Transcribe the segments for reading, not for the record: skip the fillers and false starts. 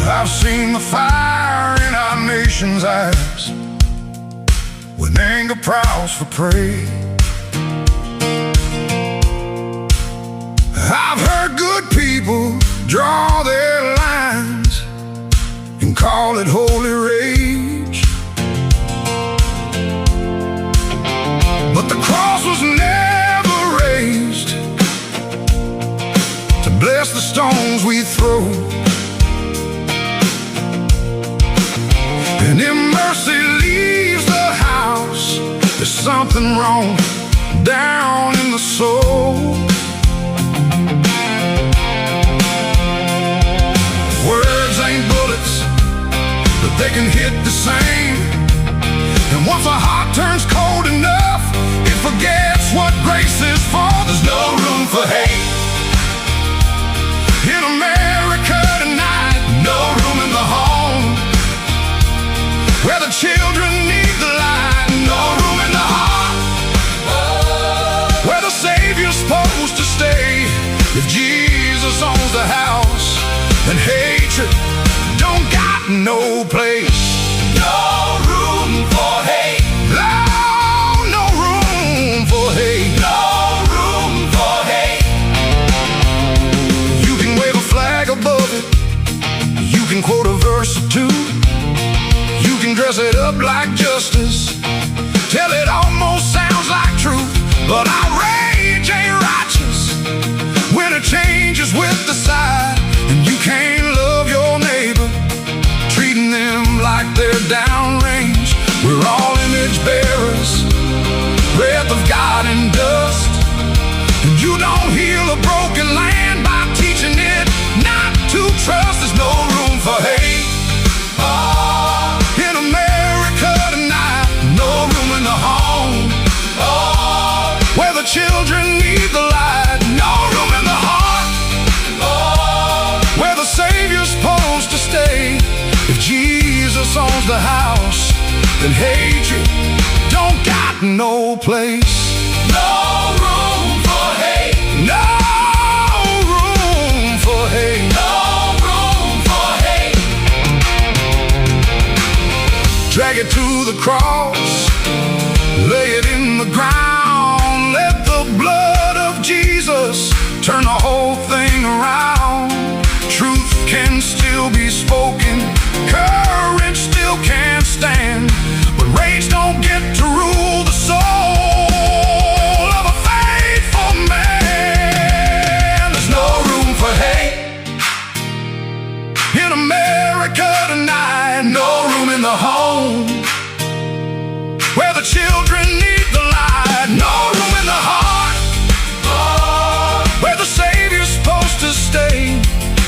I've seen the fire in our nation's eyes when anger prowls for prey. I've heard good people draw their lines and call it holy rage. But the cross was never raised to bless the stones we throw. And if mercy leaves the house, there's something wrong down in the soul. Words ain't bullets, but they can hit the same. And once a heart turns cold enough, it forgets what grace is for. There's no room for hate in America tonight. No room in the home where the children need the light. No room in the heart where the Savior's supposed to stay. If Jesus owns the house, then hatred don't got no place. No room for hate. No, no room for hate. No room for hate. You can wave a flag above it, you can quote a verse or two, you can dress it up like justice till it almost sounds like truth. But outrage ain't righteous when it changes with the side. And you can't love your neighbor treating them like they're downrange. We're all image bearers, breath of God and dust. And you don't heal a broken land by teaching it not to trust. There's no room for hate in America tonight. No room in the home where the children need the light. No room in the heart where the Savior's supposed to stay. If Jesus owns the house, then hatred don't got no place. No room for hate. No room for hate. No room for hate. Drag it to the cross, lay it in the ground. Let the blood of Jesus turn the whole thing around. Truth can still be spoken, courage still can stand, but rage don't get to rule the soul of a faithful man. There's no room for hate in America tonight. No room in the home where the children need the light. No room in the heart where the Savior's supposed to stay.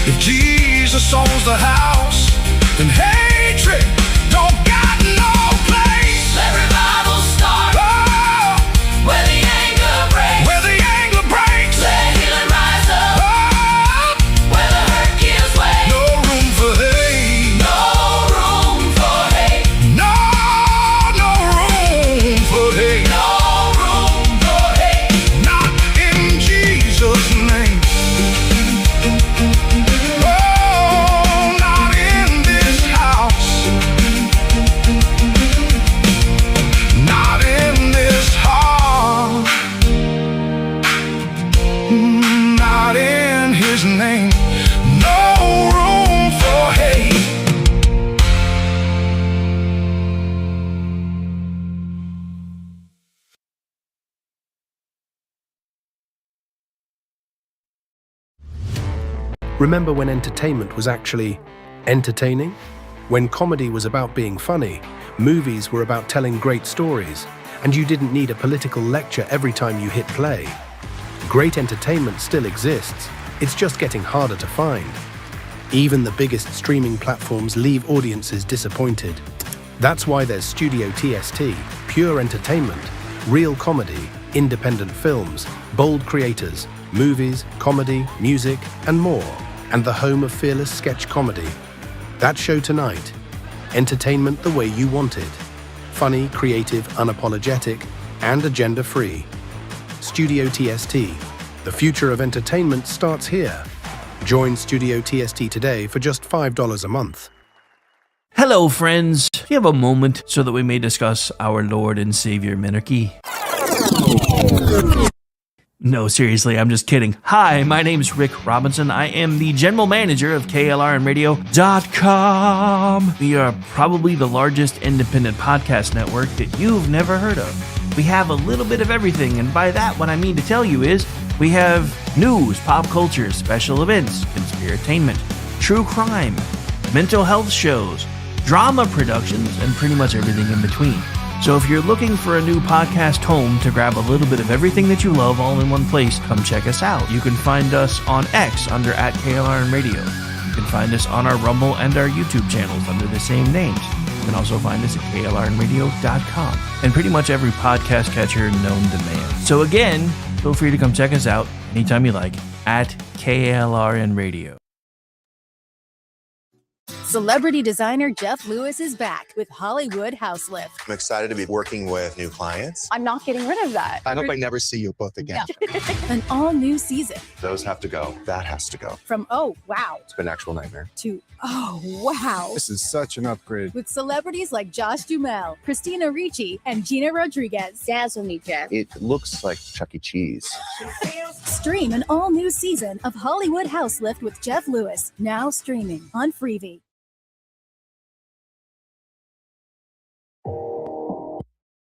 If Jesus owns the house, then hatred don't got no place. Let revival start where the anger breaks. Where the anger breaks. Let healing rise up where the hurt gives way. No room for hate. No room for hate. No, no room for hate. No room for hate. Not in Jesus' name. Oh, not in this house. Not in this heart. Not in His name. No room for hate. Remember when entertainment was actually Entertaining? When comedy was about being funny, movies were about telling great stories, and you didn't need a political lecture every time you hit play. Great entertainment still exists, it's just getting harder to find. Even the biggest streaming platforms leave audiences disappointed. That's why there's Studio TST, pure entertainment, real comedy, independent films, bold creators, movies, comedy, music, and more, and the home of fearless sketch comedy. That show tonight. Entertainment the way you want it. Funny, creative, unapologetic, and agenda-free. Studio TST. The future of entertainment starts here. Join Studio TST today for just $5 a month. Hello, friends. Do you have a moment so that we may discuss our Lord and Savior Minarchy? No, seriously, I'm just kidding. Hi, my name's Rick Robinson. I am the general manager of KLRNradio.com. We are probably the largest independent podcast network that you've never heard of. We have a little bit of everything, and by that, what I mean to tell you is we have news, pop culture, special events, conspiratainment, true crime, mental health shows, drama productions, and pretty much everything in between. So if you're looking for a new podcast home to grab a little bit of everything that you love all in one place, come check us out. You can find us on X under @KLRNradio. You can find us on our Rumble and our YouTube channels under the same names. You can also find us at KLRNradio.com and pretty much every podcast catcher known to man. So again, feel free to come check us out anytime you like at KLRN Radio. Celebrity designer Jeff Lewis is back with Hollywood House Lift. I'm excited to be working with new clients. I'm not getting rid of that. I hope I never see you both again. An all-new season. Those have to go. That has to go. From oh, wow, It's been an actual nightmare. to oh, wow. This is such an upgrade. With celebrities like Josh Duhamel, Christina Ricci, and Gina Rodriguez. Dazzle me, Jeff. It looks like Chuck E. Cheese. Stream an all-new season of Hollywood House Lift with Jeff Lewis, now streaming on Freevee.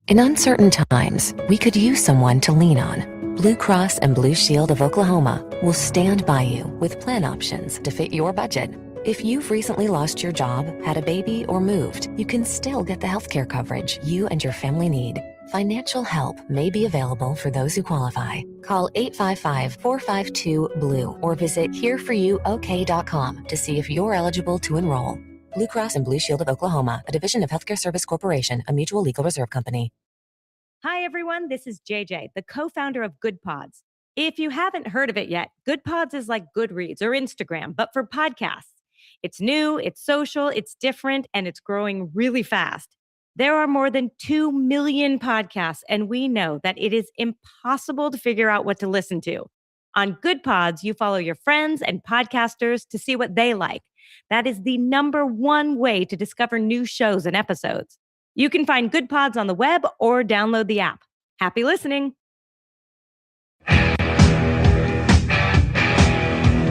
In uncertain times, we could use someone to lean on. Blue Cross and Blue Shield of Oklahoma will stand by you with plan options to fit your budget. If you've recently lost your job, had a baby, or moved, you can still get the healthcare coverage you and your family need. Financial help may be available for those who qualify. Call 855-452-BLUE or visit hereforyouok.com to see if you're eligible to enroll. Blue Cross and Blue Shield of Oklahoma, a division of Healthcare Service Corporation, a mutual legal reserve company. Hi, everyone. This is JJ, the co-founder of Good Pods. If you haven't heard of it yet, Good Pods is like Goodreads or Instagram, but for podcasts. It's new, it's social, it's different, and it's growing really fast. There are more than 2 million podcasts, and we know that it is impossible to figure out what to listen to. On Good Pods, you follow your friends and podcasters to see what they like. That is the #1 way to discover new shows and episodes. You can find Good Pods on the web or download the app. Happy listening.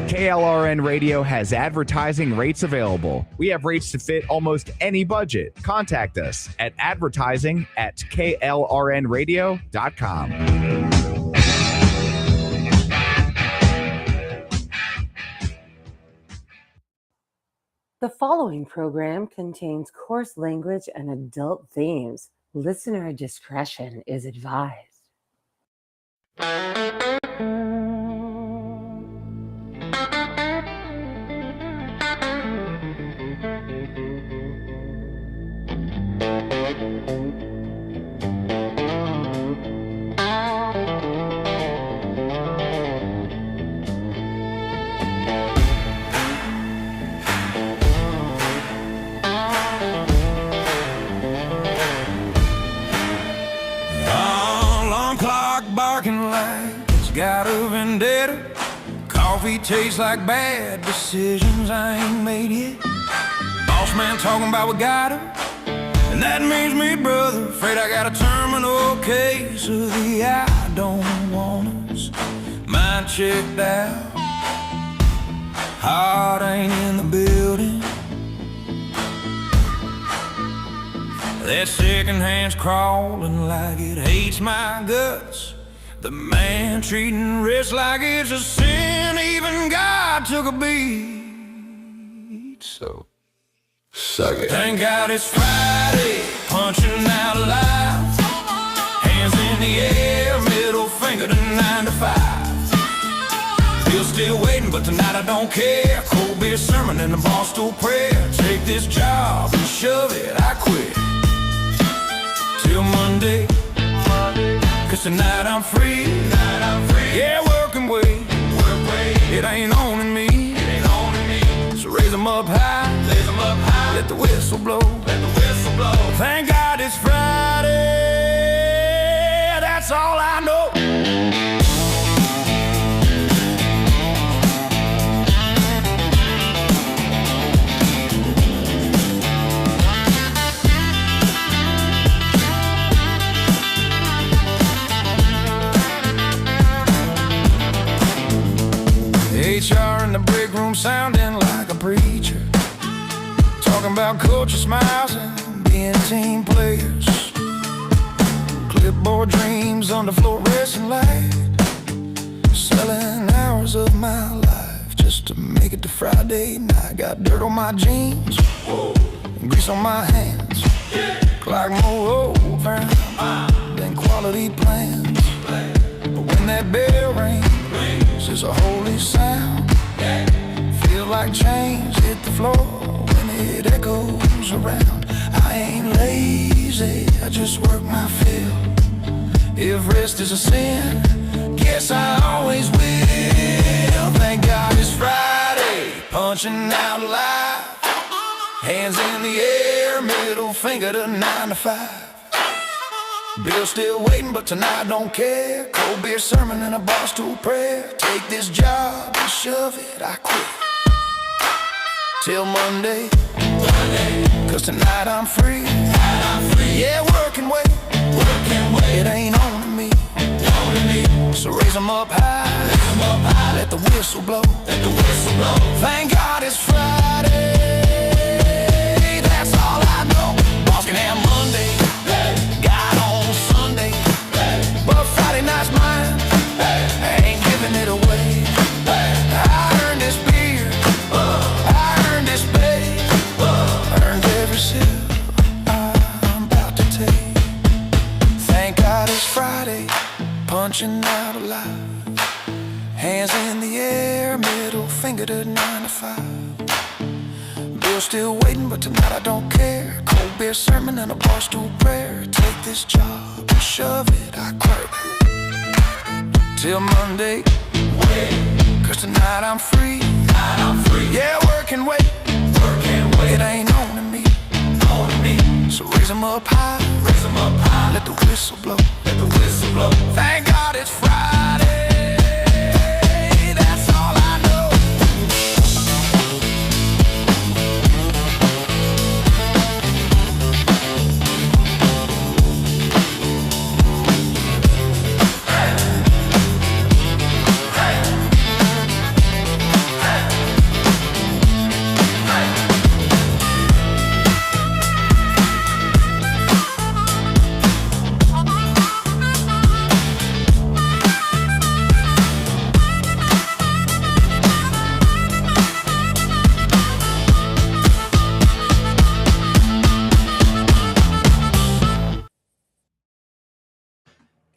KLRN Radio has advertising rates available. We have rates to fit almost any budget. Contact us at advertising@klrnradio.com. The following program contains coarse language and adult themes. Listener discretion is advised. Got a vendetta. Coffee tastes like bad decisions I ain't made yet. Boss man talking about we got her, and that means me, brother. Afraid I got a terminal case of the I don't want us. Mind checked out, heart ain't in the building. That second hand's crawling like it hates my guts. The man treating rich like it's a sin. Even God took a beat. So Suck it. Thank God it's Friday, punching out loud. Hands in the air, middle finger to 9 to 5. You're still waiting, but tonight I don't care. Cold beer sermon and the bar stool prayer. Take this job and shove it, I quit. Till Monday, cause tonight I'm free. Yeah, work and wait. It ain't owning me. So raise 'em up high. Let the whistle blow. Thank God it's Friday. That's all I know. HR in the break room sounding like a preacher, talking about culture smiles and being team players. Clipboard dreams on the fluorescent light, selling hours of my life just to make it to Friday night. Got dirt on my jeans, and grease on my hands, clock more over than quality plans. But when that bell rings, it's a holy sound. Feel like chains hit the floor when it echoes around. I ain't lazy, I just work my fill. If rest is a sin, guess I always will. Thank God it's Friday, punching out live. Hands in the air, middle finger to 9 to 5. Bill's still waiting, but tonight don't care. Cold beer sermon and a bar stool prayer. Take this job and shove it, I quit. Till Monday, cause tonight I'm free. Yeah, work and wait. It ain't on me. So raise 'em up high. Let the whistle blow. Thank God it's Friday. That's all I know. Boss can have Monday, God on Sunday, but Friday night's mine. I ain't giving it away. I earned this beer, I earned this pay, earned every sip I'm about to take. Thank God it's Friday, punching out alive. Hands in the air, middle finger to 9 to 5. Bill's still waiting, but tonight I don't care. Cold beer sermon and a bar stool prayer. Take this job and shove it, I quit. Till Monday, cause tonight I'm free. Yeah, work and wait. It ain't on me. So raise 'em up high. Let the whistle blow. Thank God it's Friday. That's all I know.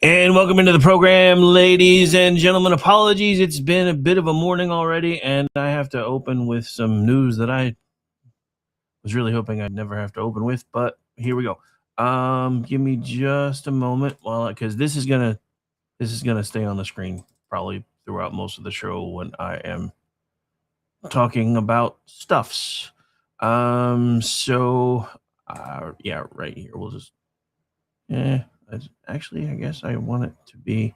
And welcome into the program, ladies and gentlemen. Apologies, it's been a bit of a morning already, and I have to open with some news that I was really hoping I'd never have to open with, but here we go. Give me just a moment, because this is gonna stay on the screen probably throughout most of the show when I am talking about stuffs. Yeah, right here. We'll just actually, I guess I want it to be,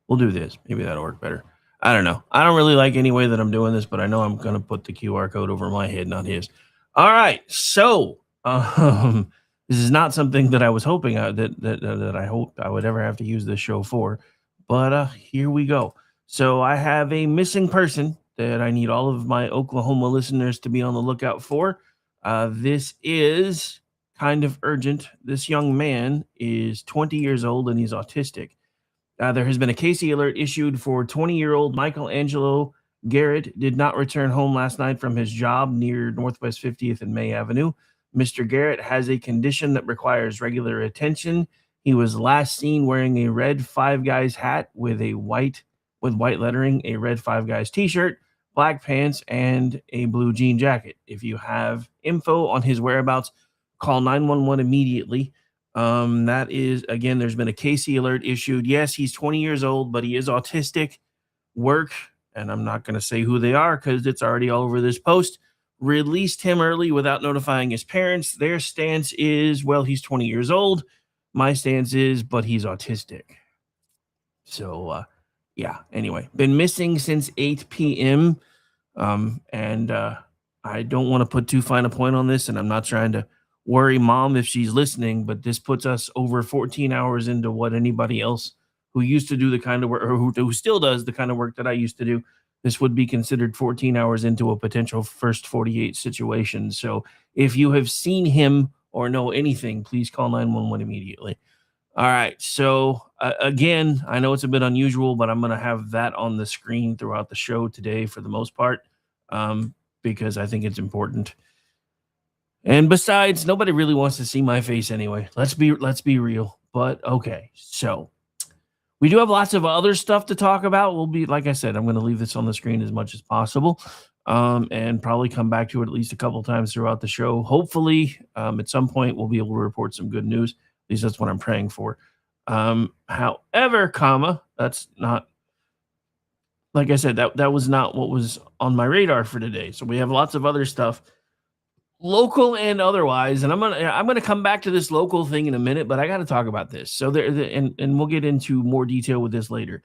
we'll do this. Maybe that'll work better. I don't know. I don't really like any way that I'm doing this, but I know I'm going to put the QR code over my head, not his. All right. So, this is not something that I was hoping that I hoped I would ever have to use this show for, but here we go. So I have a missing person that I need all of my Oklahoma listeners to be on the lookout for. This is kind of urgent. This young man is 20 years old and he's autistic. There has been a Casey alert issued for 20-year-old Michelangelo Garrett did not return home last night from his job near Northwest 50th and May Avenue. Mr. Garrett has a condition that requires regular attention. He was last seen wearing a red Five Guys hat with white lettering, a red Five Guys t-shirt, black pants, and a blue jean jacket. If you have info on his whereabouts, call 911 immediately. That is, again, there's been a Casey alert issued. Yes, he's 20 years old, but he is autistic. Work, and I'm not going to say who they are because it's already all over this post, released him early without notifying his parents. Their stance is, well, he's 20 years old. My stance is, but he's autistic. So, yeah, anyway, been missing since 8 p.m. And I don't want to put too fine a point on this, and I'm not trying to worry mom if she's listening, but this puts us over 14 hours into what anybody else who used to do the kind of work, or who still does the kind of work that I used to do, this would be considered 14 hours into a potential first 48 situation. So if you have seen him or know anything, please call 911 immediately. All right. So again, I know it's a bit unusual, but I'm going to have that on the screen throughout the show today for the most part, because I think it's important. And besides, nobody really wants to see my face anyway. Let's be real. But okay. So we do have lots of other stuff to talk about. We'll be, like I said, I'm going to leave this on the screen as much as possible, and probably come back to it at least a couple of times throughout the show. Hopefully, at some point, we'll be able to report some good news. At least that's what I'm praying for. However, that's not, like I said, that was not what was on my radar for today. So we have lots of other stuff, local and otherwise, and I'm gonna come back to this local thing in a minute, but I got to talk about this. So and we'll get into more detail with this later,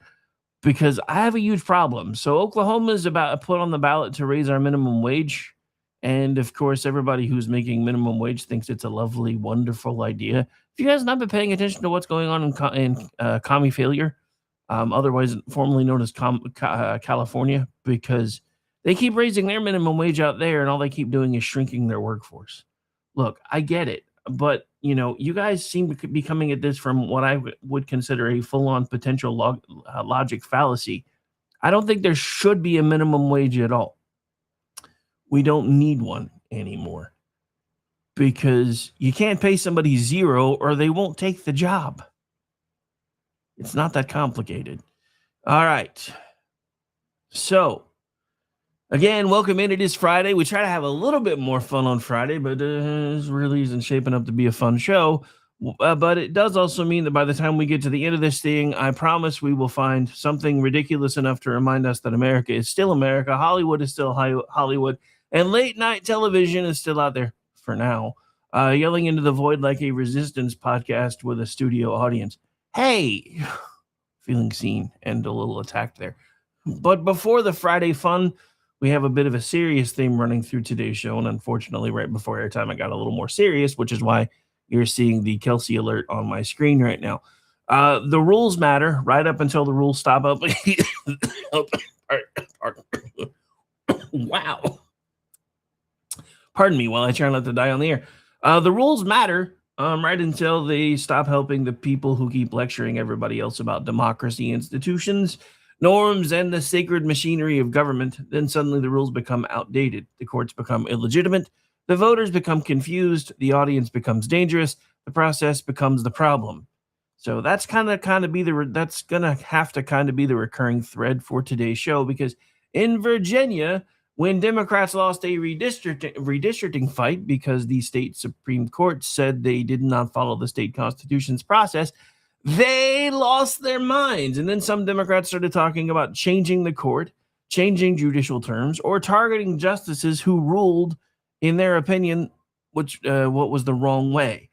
because I have a huge problem. So Oklahoma is about to put on the ballot to raise our minimum wage, and of course, everybody who's making minimum wage thinks it's a lovely, wonderful idea. If you guys not been paying attention to what's going on in commie failure, otherwise formerly known as California, because they keep raising their minimum wage out there, and all they keep doing is shrinking their workforce. Look, I get it, but you guys seem to be coming at this from what I would consider a full-on potential logic fallacy. I don't think there should be a minimum wage at all. We don't need one anymore, because you can't pay somebody zero or they won't take the job. It's not that complicated. All right. So, again, welcome in. It is Friday. We try to have a little bit more fun on Friday, but it really isn't shaping up to be a fun show. But it does also mean that by the time we get to the end of this thing, I promise we will find something ridiculous enough to remind us that America is still America, Hollywood is still Hollywood, and late night television is still out there for now, yelling into the void like a resistance podcast with a studio audience. Hey, feeling seen and a little attacked there. But before the Friday fun, we have a bit of a serious theme running through today's show, and unfortunately, right before airtime, it got a little more serious, which is why you're seeing the Kelsey alert on my screen right now. The rules matter right up until the rules stop up. Wow. Pardon me while I try not to die on the air. The rules matter right until they stop helping the people who keep lecturing everybody else about democracy, institutions, norms, and the sacred machinery of government. Then suddenly the rules become outdated. The courts become illegitimate. The voters become confused. The audience becomes dangerous. The process becomes the problem. So that's gonna have to be the recurring thread for today's show, because in Virginia, when Democrats lost a redistricting fight because the state Supreme Court said they did not follow the state constitution's process, they lost their minds. And then some Democrats started talking about changing the court, changing judicial terms, or targeting justices who ruled, in their opinion, what was the wrong way.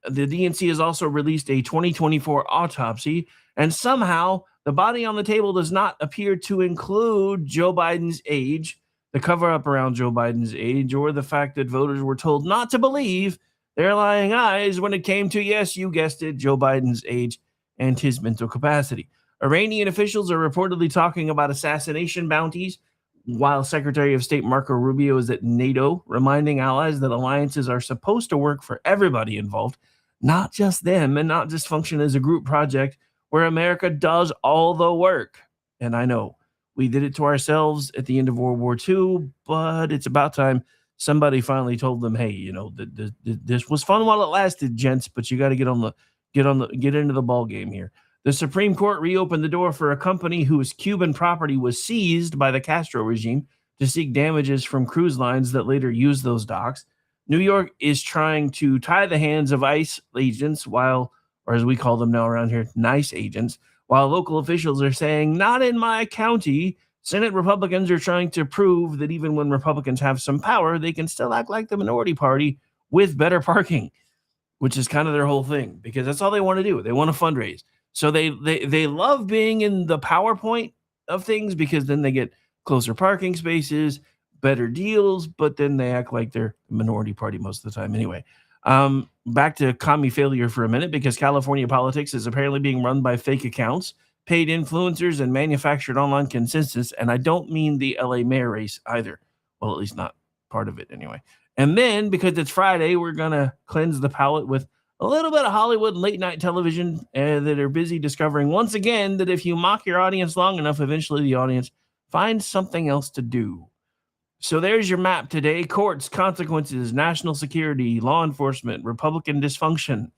The DNC has also released a 2024 autopsy, and somehow the body on the table does not appear to include Joe Biden's age, the cover-up around Joe Biden's age, or the fact that voters were told not to believe their lying eyes when it came to, yes, you guessed it, Joe Biden's age and his mental capacity. Iranian officials are reportedly talking about assassination bounties, while Secretary of State Marco Rubio is at NATO, reminding allies that alliances are supposed to work for everybody involved, not just them, and not just function as a group project where America does all the work. And I know We did it to ourselves at the end of World War II, but it's about time somebody finally told them, hey, this was fun while it lasted, gents, but you got to get into the ball game here. The Supreme Court reopened the door for a company whose Cuban property was seized by the Castro regime to seek damages from cruise lines that later used those docks. New York is trying to tie the hands of ICE agents or as we call them now around here, nice agents, while local officials are saying, not in my county. Senate Republicans are trying to prove that even when Republicans have some power, they can still act like the minority party with better parking, which is kind of their whole thing, because that's all they want to do. They want to fundraise. So they love being in the PowerPoint of things because then they get closer parking spaces, better deals, but then they act like they're the minority party most of the time anyway. Back to commie failure for a minute, because California politics is apparently being run by fake accounts, paid influencers, and manufactured online consensus. And I don't mean the LA mayor race either. Well, at least not part of it anyway. And then, because it's Friday, we're going to cleanse the palate with a little bit of Hollywood late night television that are busy discovering once again that if you mock your audience long enough, eventually the audience finds something else to do. So there's your map today: courts, consequences, national security, law enforcement, Republican dysfunction,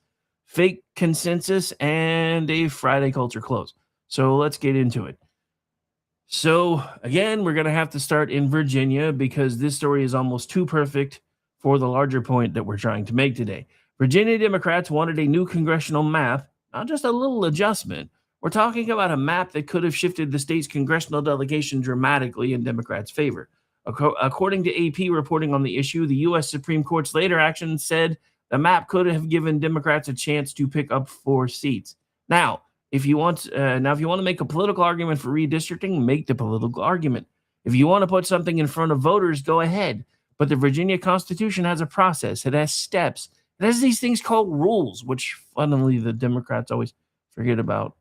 fake consensus, and a Friday culture close. So let's get into it. So again, we're going to have to start in Virginia because this story is almost too perfect for the larger point that we're trying to make today. Virginia Democrats wanted a new congressional map, not just a little adjustment. We're talking about a map that could have shifted the state's congressional delegation dramatically in Democrats' favor. According to AP reporting on the issue, the U.S. Supreme Court's later action said the map could have given Democrats a chance to pick up 4 seats. Now, if you want to make a political argument for redistricting, make the political argument. If you want to put something in front of voters, go ahead. But the Virginia Constitution has a process. It has steps. It has these things called rules, which, funnily, the Democrats always forget about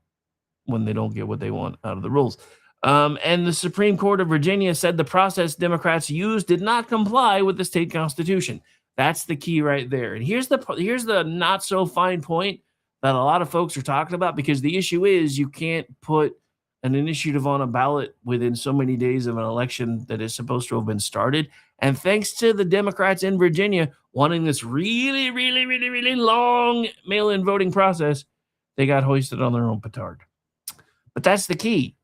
when they don't get what they want out of the rules. And the Supreme Court of Virginia said the process Democrats used did not comply with the state constitution. That's the key right there. And here's the not so fine point that a lot of folks are talking about, because the issue is you can't put an initiative on a ballot within so many days of an election that is supposed to have been started. And thanks to the Democrats in Virginia wanting this really, really, really, really long mail-in voting process, they got hoisted on their own petard. But that's the key.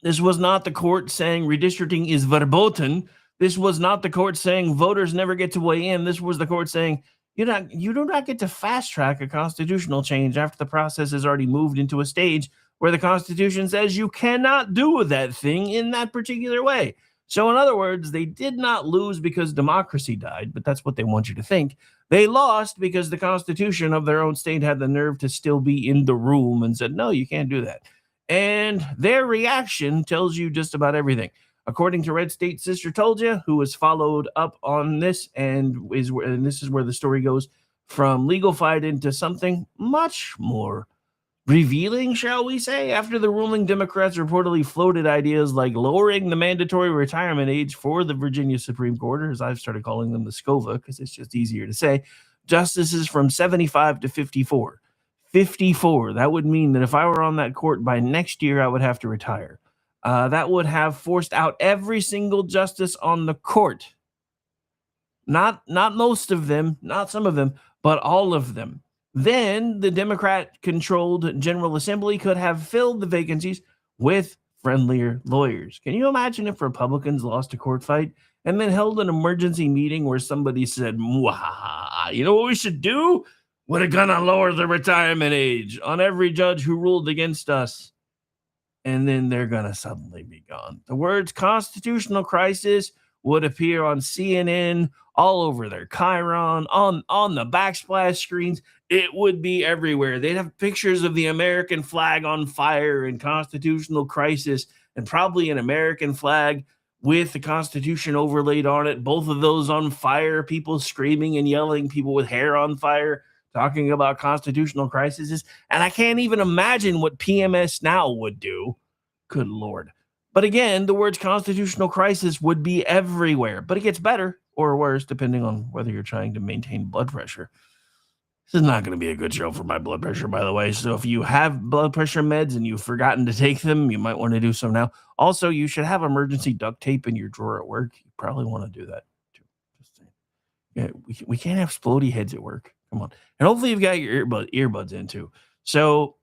This was not the court saying redistricting is verboten. This was not the court saying voters never get to weigh in. This was the court saying you do not get to fast track a constitutional change after the process has already moved into a stage where the Constitution says you cannot do that thing in that particular way. So in other words, they did not lose because democracy died, but that's what they want you to think. They lost because the Constitution of their own state had the nerve to still be in the room and said, no, you can't do that. And their reaction tells you just about everything. According to Red State Sister Told You, who has followed up on this, and this is where the story goes from legal fight into something much more revealing, shall we say. After the ruling, Democrats reportedly floated ideas like lowering the mandatory retirement age for the Virginia Supreme Court, or as I've started calling them, the SCOVA, because it's just easier to say, justices from 75 to 54. 54. That would mean that if I were on that court by next year, I would have to retire. That would have forced out every single justice on the court. Not most of them, not some of them, but all of them. Then the Democrat-controlled General Assembly could have filled the vacancies with friendlier lawyers. Can you imagine if Republicans lost a court fight and then held an emergency meeting where somebody said, you know what we should do? We're going to lower the retirement age on every judge who ruled against us. And then they're going to suddenly be gone. The words constitutional crisis would appear on CNN, all over their Chiron, on the backsplash screens. It would be everywhere. They'd have pictures of the American flag on fire and constitutional crisis, and probably an American flag with the Constitution overlaid on it. Both of those on fire, people screaming and yelling, people with hair on fire, talking about constitutional crises. And I can't even imagine what PMS Now would do. Good Lord. But again, the words constitutional crisis would be everywhere. But it gets better or worse, depending on whether you're trying to maintain blood pressure. This is not going to be a good show for my blood pressure, by the way. So if you have blood pressure meds and you've forgotten to take them, you might want to do so now. Also, you should have emergency duct tape in your drawer at work. You probably want to do that too. Just saying. Yeah, we can't have splody heads at work. Come on. And hopefully you've got your earbuds in too. So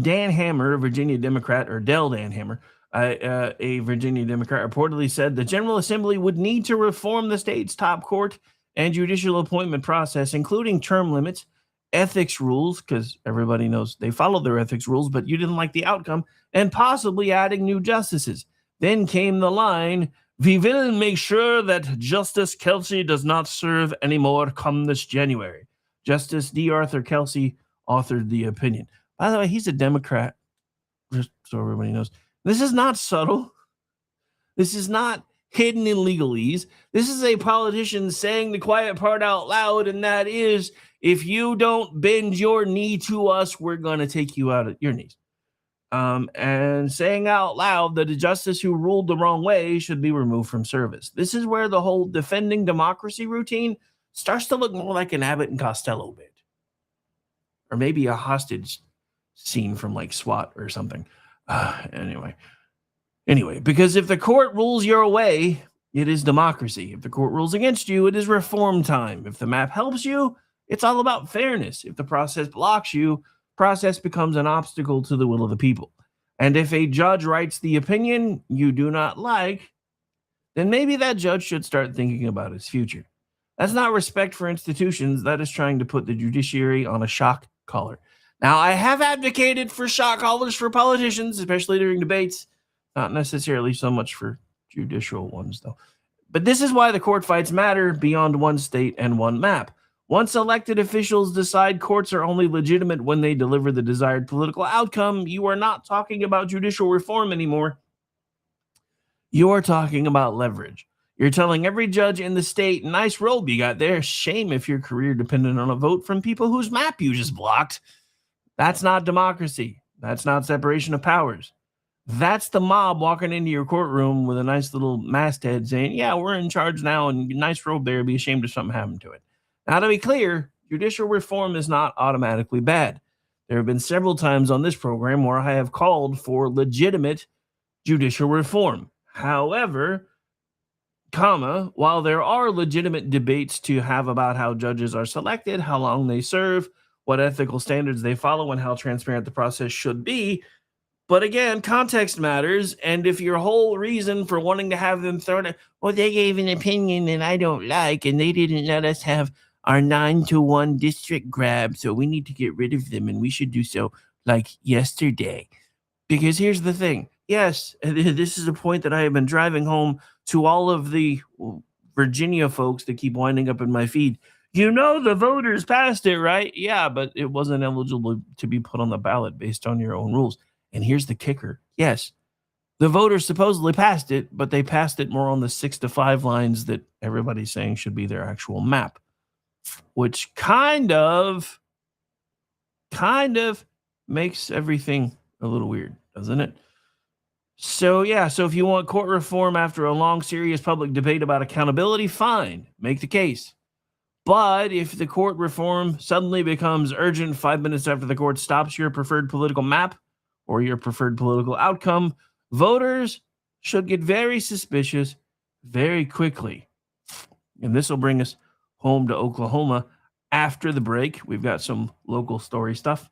Dan Hammer, a Virginia Democrat, or Del Dan Hammer, a Virginia Democrat, reportedly said the General Assembly would need to reform the state's top court and judicial appointment process, including term limits, ethics rules, because everybody knows they followed their ethics rules, but you didn't like the outcome, and possibly adding new justices. Then came the line, "We will make sure that Justice Kelsey does not serve anymore come this January." Justice D. Arthur Kelsey authored the opinion. By the way, he's a Democrat, just so everybody knows. This is not subtle. This is not hidden in legalese. This is a politician saying the quiet part out loud, and that is, if you don't bend your knee to us, we're going to take you out of your knees. And saying out loud that a justice who ruled the wrong way should be removed from service. This is where the whole defending democracy routine starts to look more like an Abbott and Costello bit. Or maybe a hostage scene from like SWAT or something. Anyway, because if the court rules your way, it is democracy. If the court rules against you, it is reform time. If the map helps you, it's all about fairness. If the process blocks you, process becomes an obstacle to the will of the people. And if a judge writes the opinion you do not like, then maybe that judge should start thinking about his future. That's not respect for institutions. That is trying to put the judiciary on a shock collar. Now, I have advocated for shock collars for politicians, especially during debates. Not necessarily so much for judicial ones, though. But this is why the court fights matter beyond one state and one map. Once elected officials decide courts are only legitimate when they deliver the desired political outcome, you are not talking about judicial reform anymore. You are talking about leverage. You're telling every judge in the state, nice robe you got there. Shame if your career depended on a vote from people whose map you just blocked. That's not democracy. That's not separation of powers. That's the mob walking into your courtroom with a nice little masthead saying, yeah, we're in charge now, and nice robe there, be ashamed if something happened to it. Now, to be clear, judicial reform is not automatically bad. There have been several times on this program where I have called for legitimate judicial reform. However, while there are legitimate debates to have about how judges are selected, how long they serve, what ethical standards they follow, and how transparent the process should be, but again, context matters, and if your whole reason for wanting to have them thrown out, well, they gave an opinion that I don't like, and they didn't let us have our 9-1 district grab, so we need to get rid of them, and we should do so like yesterday. Because here's the thing. Yes, this is a point that I have been driving home to all of the Virginia folks that keep winding up in my feed. You know the voters passed it, right? Yeah, but it wasn't eligible to be put on the ballot based on your own rules. And here's the kicker. Yes, the voters supposedly passed it, but they passed it more on the 6-5 lines that everybody's saying should be their actual map, which kind of makes everything a little weird, doesn't it? So, yeah, so if you want court reform after a long, serious public debate about accountability, fine, make the case. But if the court reform suddenly becomes urgent 5 minutes after the court stops your preferred political map or your preferred political outcome, voters should get very suspicious very quickly. And this will bring us home to Oklahoma after the break. We've got some local story stuff.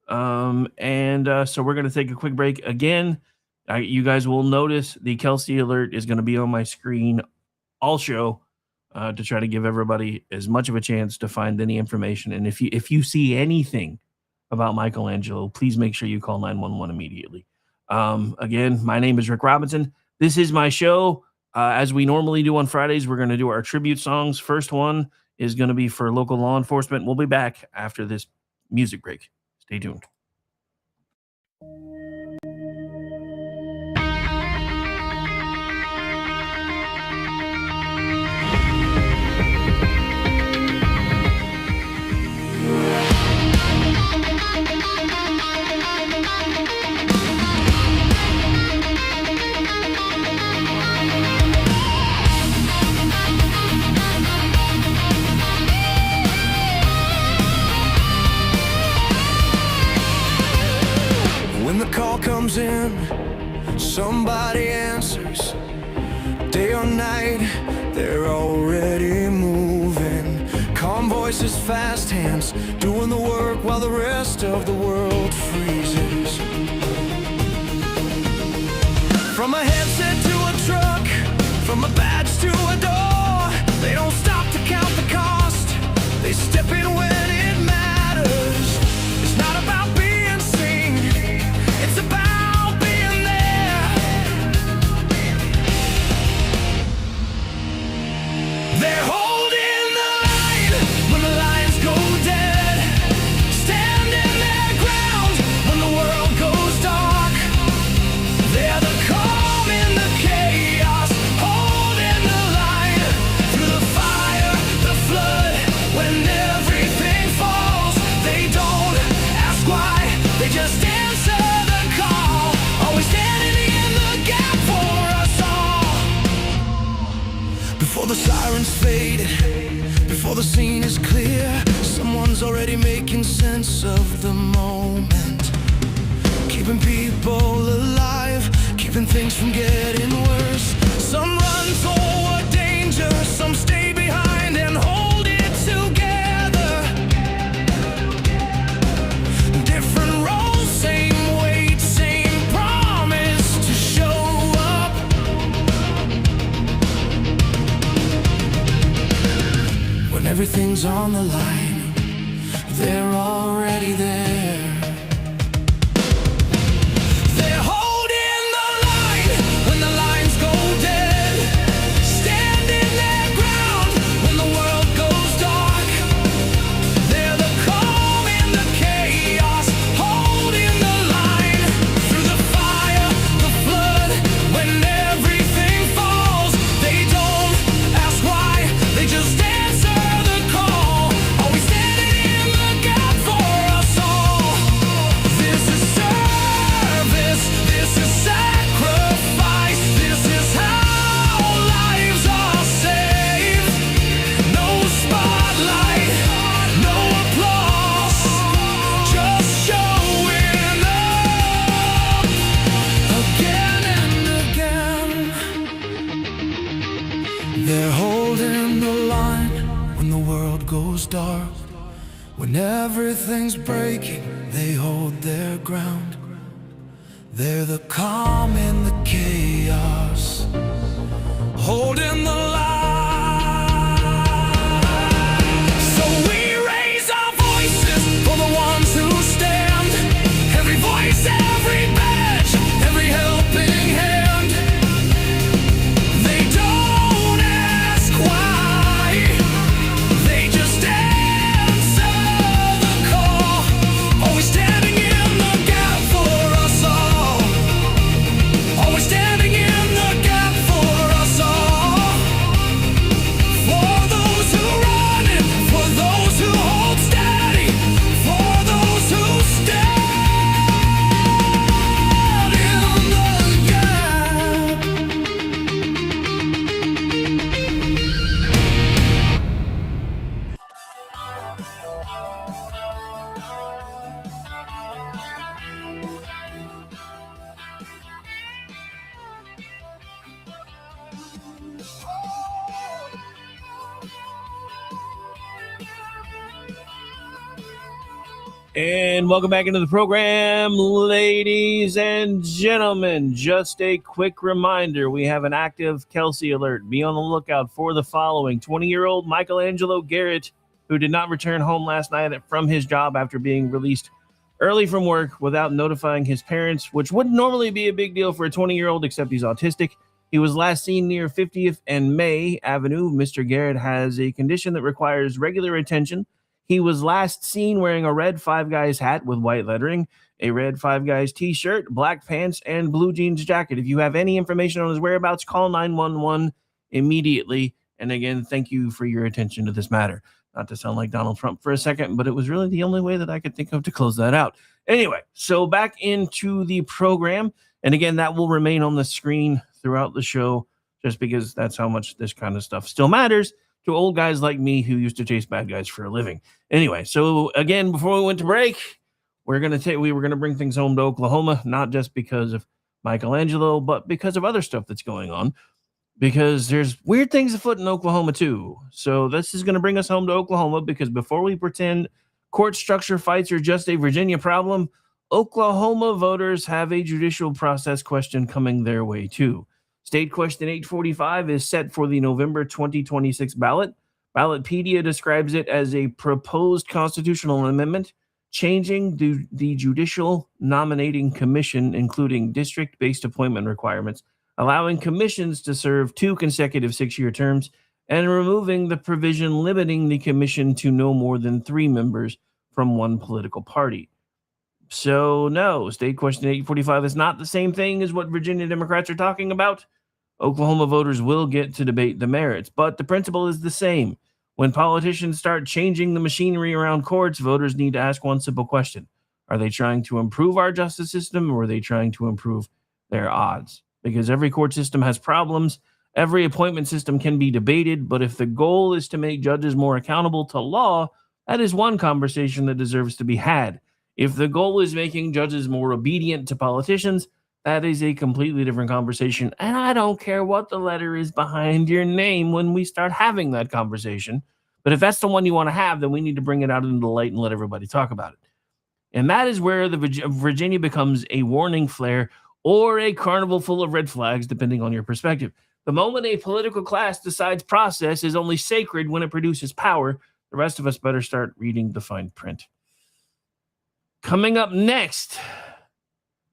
So we're going to take a quick break again. You guys will notice the Kelsey alert is going to be on my screen all show to try to give everybody as much of a chance to find any information. And if you see anything about Michelangelo, please make sure you call 911 immediately. Again, my name is Rick Robinson. This is my show. As we normally do on Fridays, we're going to do our tribute songs. First one is going to be for local law enforcement. We'll be back after this music break. Stay tuned. calls in, somebody answers. Day or night, they're already moving. Calm voices, fast hands, doing the work while the rest of the world freezes. From a headset to a truck, from a badge to a door, they don't stop to count the cost. They step in when it matters. It's not about being seen, it's about being there. They're holding the line when the lines go dead, standing their ground when the world goes dark. They're the calm in the chaos, holding the line through the fire, the flood. When everything falls, they don't ask why, they just answer the call. Always standing in the gap for us all. Before the sirens fade, before the scene is clear, someone's already making sense of the moment. Keeping people alive, keeping things from getting worse. Some run toward danger, some stay behind and hold it together. Different roles, same weight, same promise to show up. When everything's on the line, they're already there. They're holding the line when the lines go dead, standing their ground when the world goes dark. They're the calm in the chaos, holding the line through the fire, the flood. When everything falls, they don't ask why, they just answer the call. Always standing in the gap for us all. This is service, this is sacrifice, this is how lives are saved. No spotlight, no applause, just showing up again and again. They're holding the line when the world goes dark. When everything's breaking, they hold their ground. They're the calm in the chaos, holding the line. So we raise our voices for the ones who stand. Every voice, every badge, every helping hand. They don't ask why, they just answer the call. Always standing in the gap for us all. Always standing in the gap for us all. For those who run and for those who hold steady, for those who stand in the gap. And welcome back into the program, ladies and gentlemen. Just a quick reminder, we have an active Kelsey alert. Be on the lookout for the following. 20-year-old Michelangelo Garrett, who did not return home last night from his job after being released early from work without notifying his parents, which wouldn't normally be a big deal for a 20-year-old, except he's autistic. He was last seen near 50th and May Avenue. Mr. Garrett has a condition that requires regular attention. He was last seen wearing a red Five Guys hat with white lettering, a red Five Guys t-shirt, black pants, and blue jeans jacket. If you have any information on his whereabouts, call 911 immediately. And again, thank you for your attention to this matter. Not to sound like Donald Trump for a second, but it was really the only way that I could think of to close that out. Anyway, so back into the program. And again, that will remain on the screen throughout the show, just because that's how much this kind of stuff still matters to old guys like me who used to chase bad guys for a living. Anyway, so again, before we went to break, we were going to bring things home to Oklahoma, not just because of Michelangelo, but because of other stuff that's going on, because there's weird things afoot in Oklahoma too. So this is going to bring us home to Oklahoma, because before we pretend court structure fights are just a Virginia problem, Oklahoma voters have a judicial process question coming their way too. State question 845 is set for the November 2026 ballot. Ballotpedia describes it as a proposed constitutional amendment changing the Judicial Nominating Commission, including district-based appointment requirements, allowing commissions to serve 2 consecutive 6-year terms, and removing the provision limiting the commission to no more than 3 members from one political party. So no, state question 845 is not the same thing as what Virginia Democrats are talking about. Oklahoma voters will get to debate the merits, but the principle is the same. When politicians start changing the machinery around courts, voters need to ask one simple question. Are they trying to improve our justice system, or are they trying to improve their odds? Because every court system has problems. Every appointment system can be debated, but if the goal is to make judges more accountable to law, that is one conversation that deserves to be had. If the goal is making judges more obedient to politicians, that is a completely different conversation. And I don't care what the letter is behind your name when we start having that conversation. But if that's the one you want to have, then we need to bring it out into the light and let everybody talk about it. And that is where the Virginia becomes a warning flare or a carnival full of red flags, depending on your perspective. The moment a political class decides process is only sacred when it produces power, the rest of us better start reading the fine print. Coming up next,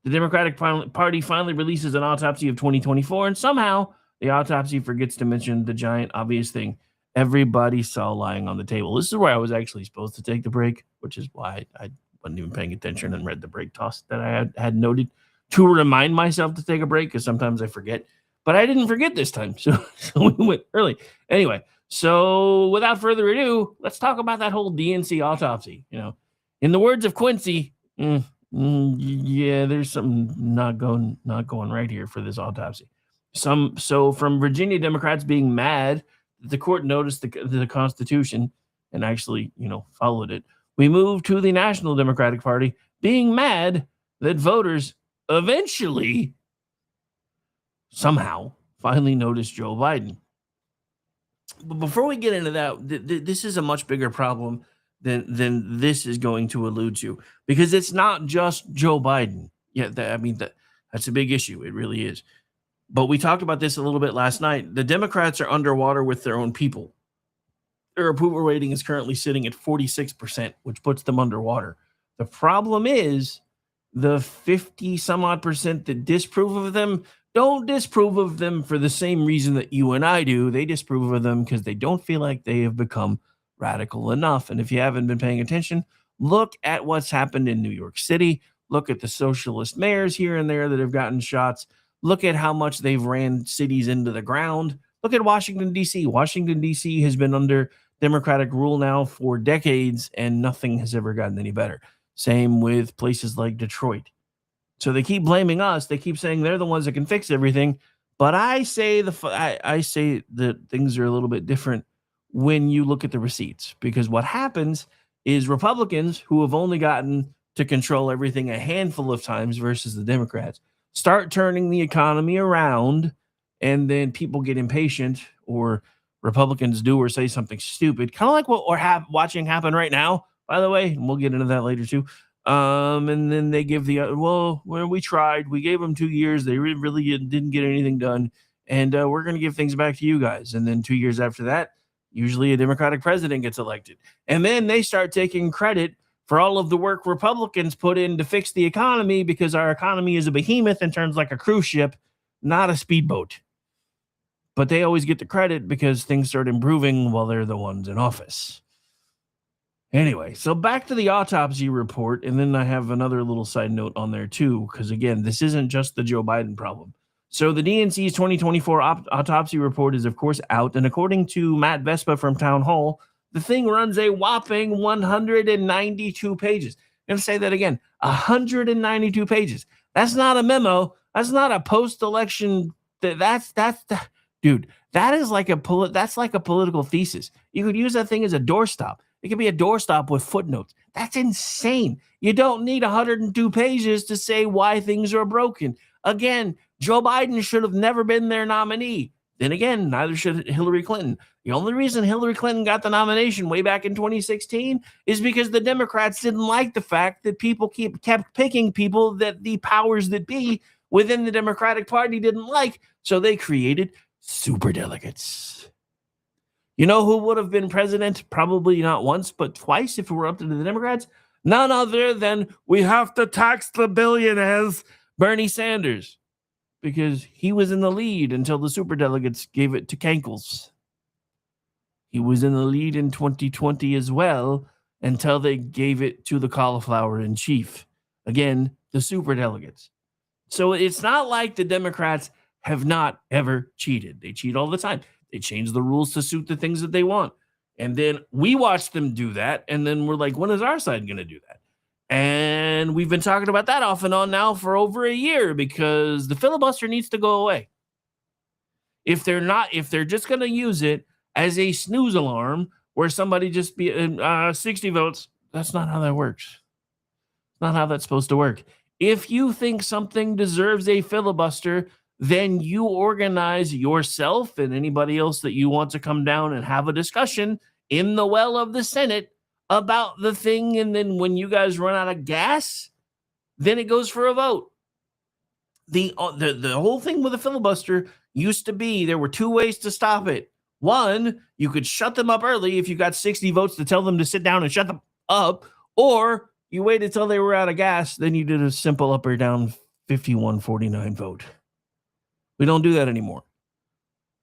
the Democratic Party finally releases an autopsy of 2024, and somehow the autopsy forgets to mention the giant obvious thing everybody saw lying on the table. This is where I was actually supposed to take the break, which is why I wasn't even paying attention and read the break toss that I had noted to remind myself to take a break, because sometimes I forget. But I didn't forget this time, so we went early. Anyway, so without further ado, let's talk about that whole DNC autopsy. In the words of Quincy, yeah, there's something not going right here for this autopsy. So from Virginia Democrats being mad that the court noticed the Constitution and actually, followed it, we move to the National Democratic Party being mad that voters eventually, somehow, finally noticed Joe Biden. But before we get into that, this is a much bigger problem than this is going to allude to, because it's not just Joe Biden. Yeah, that's a big issue. It really is. But we talked about this a little bit last night. The Democrats are underwater with their own people. Their approval rating is currently sitting at 46%, which puts them underwater. The problem is the 50 some odd percent that disapprove of them don't disapprove of them for the same reason that you and I do. They disapprove of them because they don't feel like they have become radical enough. And if you haven't been paying attention, look at what's happened in New York City. Look at the socialist mayors here and there that have gotten shots. Look at how much they've ran cities into the ground. Look at Washington, D.C. Washington, D.C. has been under Democratic rule now for decades, and nothing has ever gotten any better. Same with places like Detroit. So they keep blaming us. They keep saying they're the ones that can fix everything. But I say that things are a little bit different when you look at the receipts, because what happens is Republicans, who have only gotten to control everything a handful of times versus the Democrats, start turning the economy around, and then people get impatient, or Republicans do or say something stupid, kind of like what we're watching happen right now, by the way, and we'll get into that later too. And then they give we tried. We gave them 2 years. They really didn't get anything done, and we're going to give things back to you guys. And then 2 years after that, usually a Democratic president gets elected. And then they start taking credit for all of the work Republicans put in to fix the economy, because our economy is a behemoth and turns like a cruise ship, not a speedboat. But they always get the credit because things start improving while they're the ones in office. Anyway, so back to the autopsy report, and then I have another little side note on there too, because again, this isn't just the Joe Biden problem. So the DNC's 2024 autopsy report is, of course, out, and according to Matt Vespa from Town Hall, the thing runs a whopping 192 pages. I'm going to say that again, 192 pages. That's not a memo. That's not a post-election. Dude, that is like a political thesis. You could use that thing as a doorstop. It can be a doorstop with footnotes. That's insane. You don't need 102 pages to say why things are broken. Again, Joe Biden should have never been their nominee. Then again, neither should Hillary Clinton. The only reason Hillary Clinton got the nomination way back in 2016 is because the Democrats didn't like the fact that people kept picking people that the powers that be within the Democratic Party didn't like. So they created superdelegates. You know who would have been president? Probably not once, but twice if it were up to the Democrats. None other than we have to tax the billionaires, Bernie Sanders, because he was in the lead until the superdelegates gave it to Kankles. He was in the lead in 2020 as well until they gave it to the cauliflower in chief. Again, the superdelegates. So it's not like the Democrats have not ever cheated. They cheat all the time. They change the rules to suit the things that they want. And then we watch them do that. And then we're like, when is our side going to do that? And we've been talking about that off and on now for over a year because the filibuster needs to go away. If they're just going to use it as a snooze alarm where somebody just be 60 votes, that's not how that works. Not how that's supposed to work. If you think something deserves a filibuster, then you organize yourself and anybody else that you want to come down and have a discussion in the well of the Senate about the thing. And then when you guys run out of gas, then it goes for a vote. The whole thing with a filibuster used to be there were two ways to stop it. One, you could shut them up early if you got 60 votes to tell them to sit down and shut them up, or you waited until they were out of gas, then you did a simple up or down 51-49 vote. We don't do that anymore.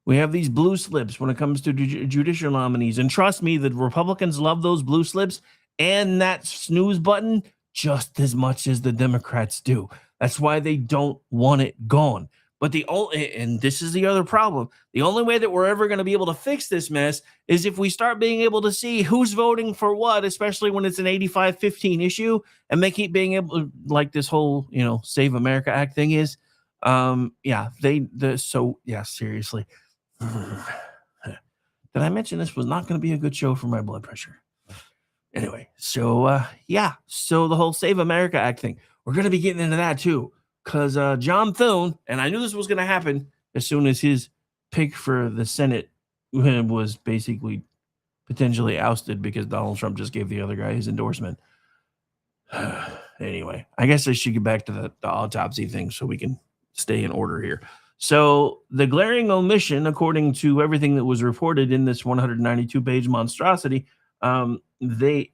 We have these blue slips when it comes to judicial nominees. And trust me, the Republicans love those blue slips and that snooze button just as much as the Democrats do. That's why they don't want it gone. But and this is the other problem. The only way that we're ever going to be able to fix this mess is if we start being able to see who's voting for what, especially when it's an 85-15 issue, and they keep being able to, like this whole, Save America Act thing is. Seriously. Did I mention this was not going to be a good show for my blood pressure? Anyway, so the whole Save America Act thing, we're going to be getting into that too. Because John Thune, and I knew this was going to happen as soon as his pick for the Senate was basically potentially ousted because Donald Trump just gave the other guy his endorsement. Anyway, I guess I should get back to the autopsy thing so we can stay in order here. So the glaring omission, according to everything that was reported in this 192-page monstrosity, they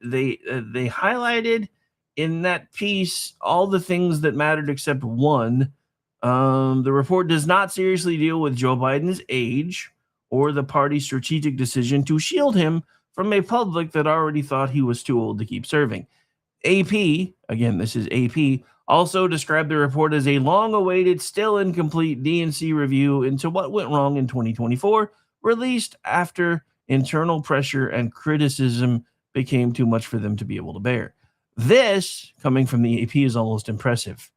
highlighted in that piece all the things that mattered except one. The report does not seriously deal with Joe Biden's age or the party's strategic decision to shield him from a public that already thought he was too old to keep serving. AP, again, this is AP, also described the report as a long-awaited, still incomplete DNC review into what went wrong in 2024, released after internal pressure and criticism became too much for them to be able to bear. This, coming from the AP, is almost impressive.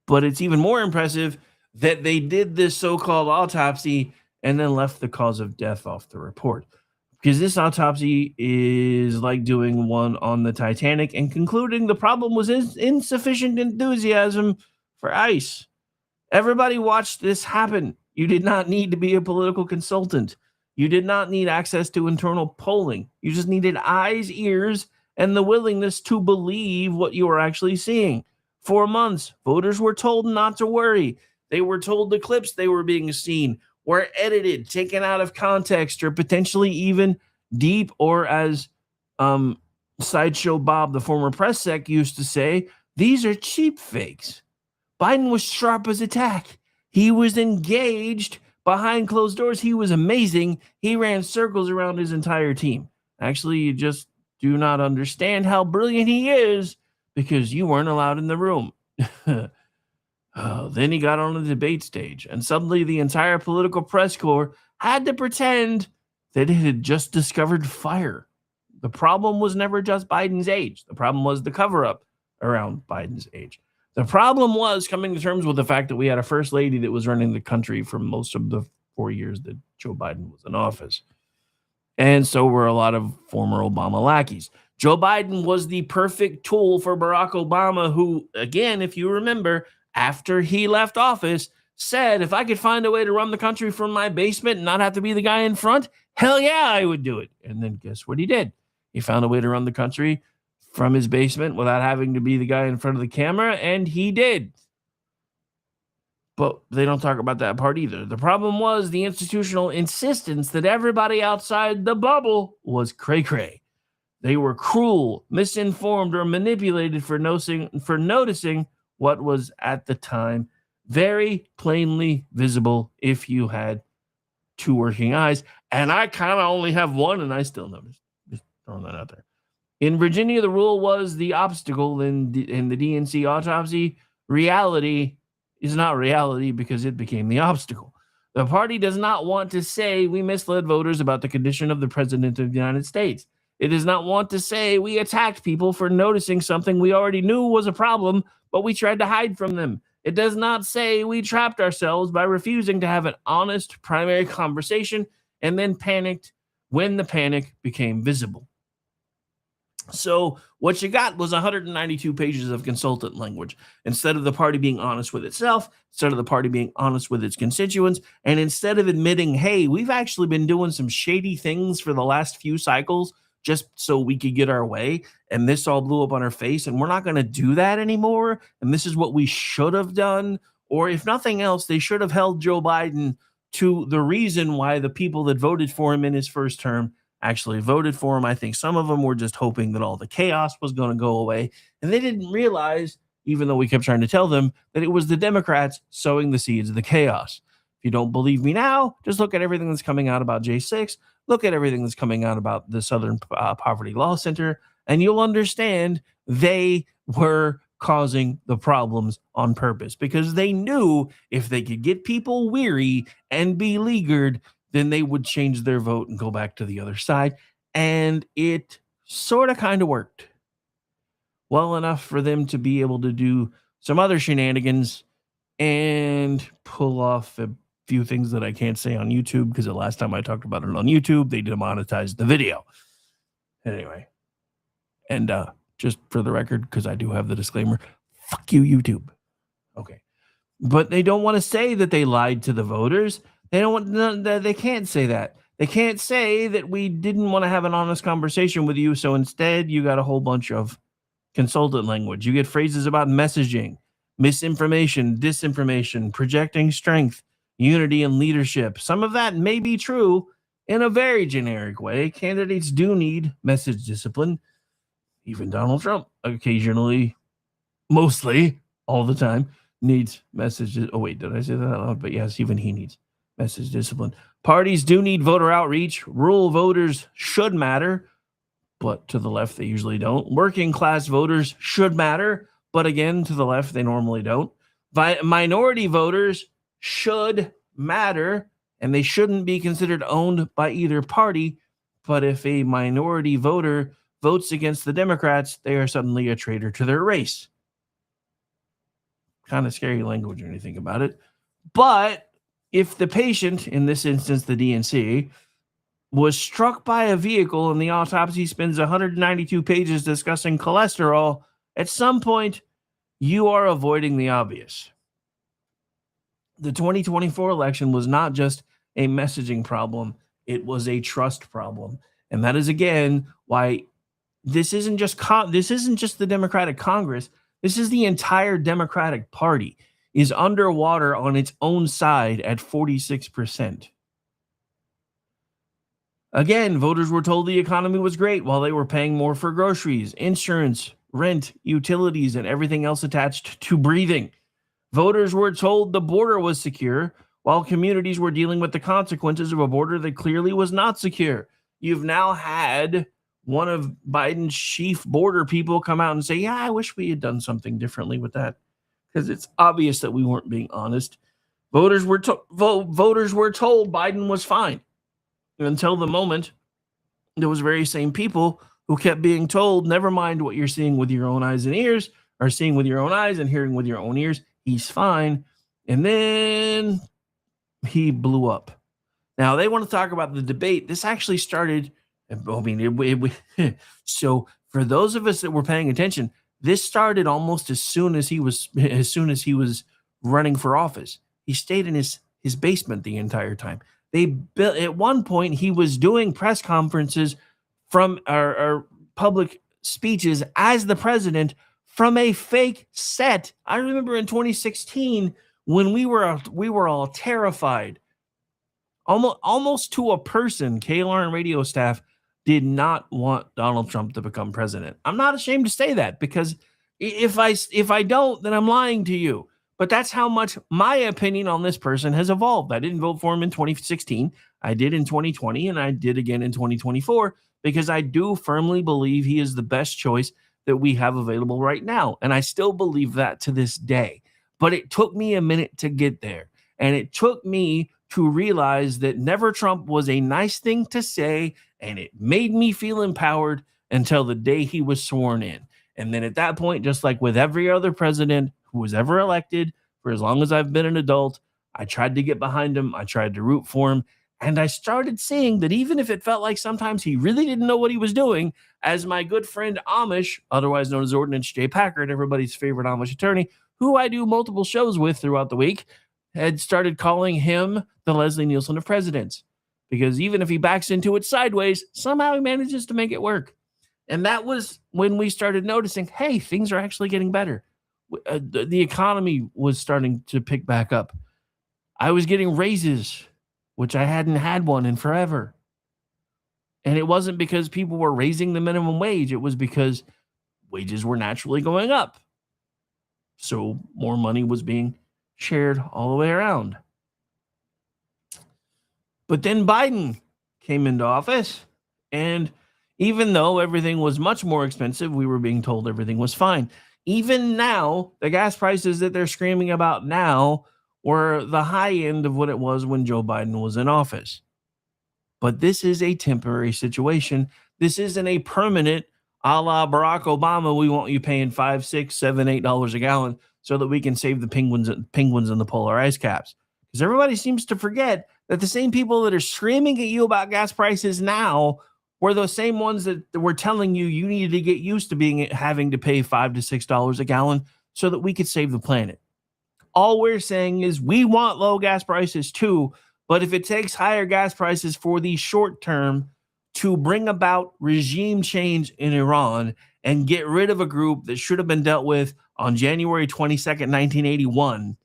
But it's even more impressive that they did this so-called autopsy and then left the cause of death off the report. Because this autopsy is like doing one on the Titanic and concluding the problem was insufficient enthusiasm for ICE. Everybody watched this happen. You did not need to be a political consultant. You did not need access to internal polling. You just needed eyes, ears, and the willingness to believe what you were actually seeing. For months, voters were told not to worry. They were told the clips they were being seen were edited, taken out of context, or potentially even deep, or as Sideshow Bob, the former press sec, used to say, these are cheap fakes. Biden was sharp as a tack. He was engaged behind closed doors. He was amazing. He ran circles around his entire team. Actually, you just do not understand how brilliant he is because you weren't allowed in the room. Then he got on the debate stage, and suddenly the entire political press corps had to pretend that it had just discovered fire. The problem was never just Biden's age. The problem was the cover-up around Biden's age. The problem was coming to terms with the fact that we had a first lady that was running the country for most of the 4 years that Joe Biden was in office. And so were a lot of former Obama lackeys. Joe Biden was the perfect tool for Barack Obama, who, again, if you remember, after he left office, said, if I could find a way to run the country from my basement and not have to be the guy in front, hell yeah, I would do it. And then guess what he did? He found a way to run the country from his basement without having to be the guy in front of the camera, and he did. But they don't talk about that part either. The problem was the institutional insistence that everybody outside the bubble was cray-cray. They were cruel, misinformed, or manipulated for noticing what was at the time very plainly visible if you had two working eyes. And I kind of only have one, and I still noticed. Just throwing that out there. In Virginia, the rule was the obstacle in the DNC autopsy. Reality is not reality because it became the obstacle. The party does not want to say we misled voters about the condition of the president of the United States. It does not want to say we attacked people for noticing something we already knew was a problem, but we tried to hide from them. It does not say we trapped ourselves by refusing to have an honest primary conversation and then panicked when the panic became visible. So what you got was 192 pages of consultant language. Instead of the party being honest with itself, instead of the party being honest with its constituents, and instead of admitting, hey, we've actually been doing some shady things for the last few cycles just so we could get our way, and this all blew up on our face, and we're not going to do that anymore, and this is what we should have done. Or if nothing else, they should have held Joe Biden to the reason why the people that voted for him in his first term actually voted for him. I think some of them were just hoping that all the chaos was going to go away. And they didn't realize, even though we kept trying to tell them, that it was the Democrats sowing the seeds of the chaos. If you don't believe me now, just look at everything that's coming out about J6. Look at everything that's coming out about the Southern Poverty Law Center, and you'll understand they were causing the problems on purpose because they knew if they could get people weary and beleaguered, then they would change their vote and go back to the other side. And it sort of kind of worked well enough for them to be able to do some other shenanigans and pull off a few things that I can't say on YouTube because the last time I talked about it on YouTube, they demonetized the video. Anyway, and just for the record, because I do have the disclaimer, fuck you, YouTube. Okay. But they don't want to say that they lied to the voters. They don't want. They can't say that. They can't say that we didn't want to have an honest conversation with you. So instead, you got a whole bunch of consultant language. You get phrases about messaging, misinformation, disinformation, projecting strength, unity, and leadership. Some of that may be true in a very generic way. Candidates do need message discipline. Even Donald Trump occasionally, mostly all the time, needs messages. Oh, wait, did I say that out loud? But yes, even he needs message discipline. Parties do need voter outreach. Rural voters should matter, but to the left, they usually don't. Working class voters should matter, but again, to the left, they normally don't. Minority voters should matter, and they shouldn't be considered owned by either party. But if a minority voter votes against the Democrats, they are suddenly a traitor to their race. Kind of scary language when you think about it. But if the patient, in this instance the DNC, was struck by a vehicle and the autopsy spends 192 pages discussing cholesterol, at some point you are avoiding the obvious. The 2024 election was not just a messaging problem, it was a trust problem. And that is, again, why this isn't just the Democratic Congress. This is the entire Democratic Party is underwater on its own side at 46%. Again, voters were told the economy was great while they were paying more for groceries, insurance, rent, utilities, and everything else attached to breathing. Voters were told the border was secure while communities were dealing with the consequences of a border that clearly was not secure. You've now had one of Biden's chief border people come out and say, yeah, I wish we had done something differently with that, because it's obvious that we weren't being honest. Voters were told Biden was fine until the moment those very same people who kept being told, never mind what you're seeing with your own eyes and ears, or seeing with your own eyes and hearing with your own ears, he's fine. And then he blew up. Now, they want to talk about the debate. This actually started, I mean, so for those of us that were paying attention, this started almost as soon as he was running for office. He stayed in his basement the entire time. They built at one point he was doing press conferences from our public speeches as the president from a fake set. I remember in 2016 when we were all terrified, almost to a person. KLRN radio staff did not want Donald Trump to become president. I'm not ashamed to say that, because if I don't, then I'm lying to you. But that's how much my opinion on this person has evolved. I didn't vote for him in 2016. I did in 2020, and I did again in 2024, because I do firmly believe he is the best choice that we have available right now. And I still believe that to this day. But it took me a minute to get there. And it took me to realize that Never Trump was a nice thing to say, and it made me feel empowered until the day he was sworn in. And then at that point, just like with every other president who was ever elected, for as long as I've been an adult, I tried to get behind him. I tried to root for him. And I started seeing that even if it felt like sometimes he really didn't know what he was doing, as my good friend Amish, otherwise known as Ordinance J. Packard, everybody's favorite Amish attorney, who I do multiple shows with throughout the week, had started calling him the Leslie Nielsen of presidents. Because even if he backs into it sideways, somehow he manages to make it work. And that was when we started noticing, hey, things are actually getting better. The economy was starting to pick back up. I was getting raises, which I hadn't had one in forever. And it wasn't because people were raising the minimum wage. It was because wages were naturally going up. So more money was being shared all the way around. But then Biden came into office, and even though everything was much more expensive, we were being told everything was fine. Even now, the gas prices that they're screaming about now were the high end of what it was when Joe Biden was in office. But this is a temporary situation. This isn't a permanent, a la Barack Obama. We want you paying $5, $6, $7, $8 a gallon so that we can save the penguins in the polar ice caps. Because everybody seems to forget that the same people that are screaming at you about gas prices now were those same ones that were telling you needed to get used to having to pay $5 to $6 a gallon so that we could save the planet. All we're saying is we want low gas prices too, but if it takes higher gas prices for the short term to bring about regime change in Iran and get rid of a group that should have been dealt with on January 22nd, 1981,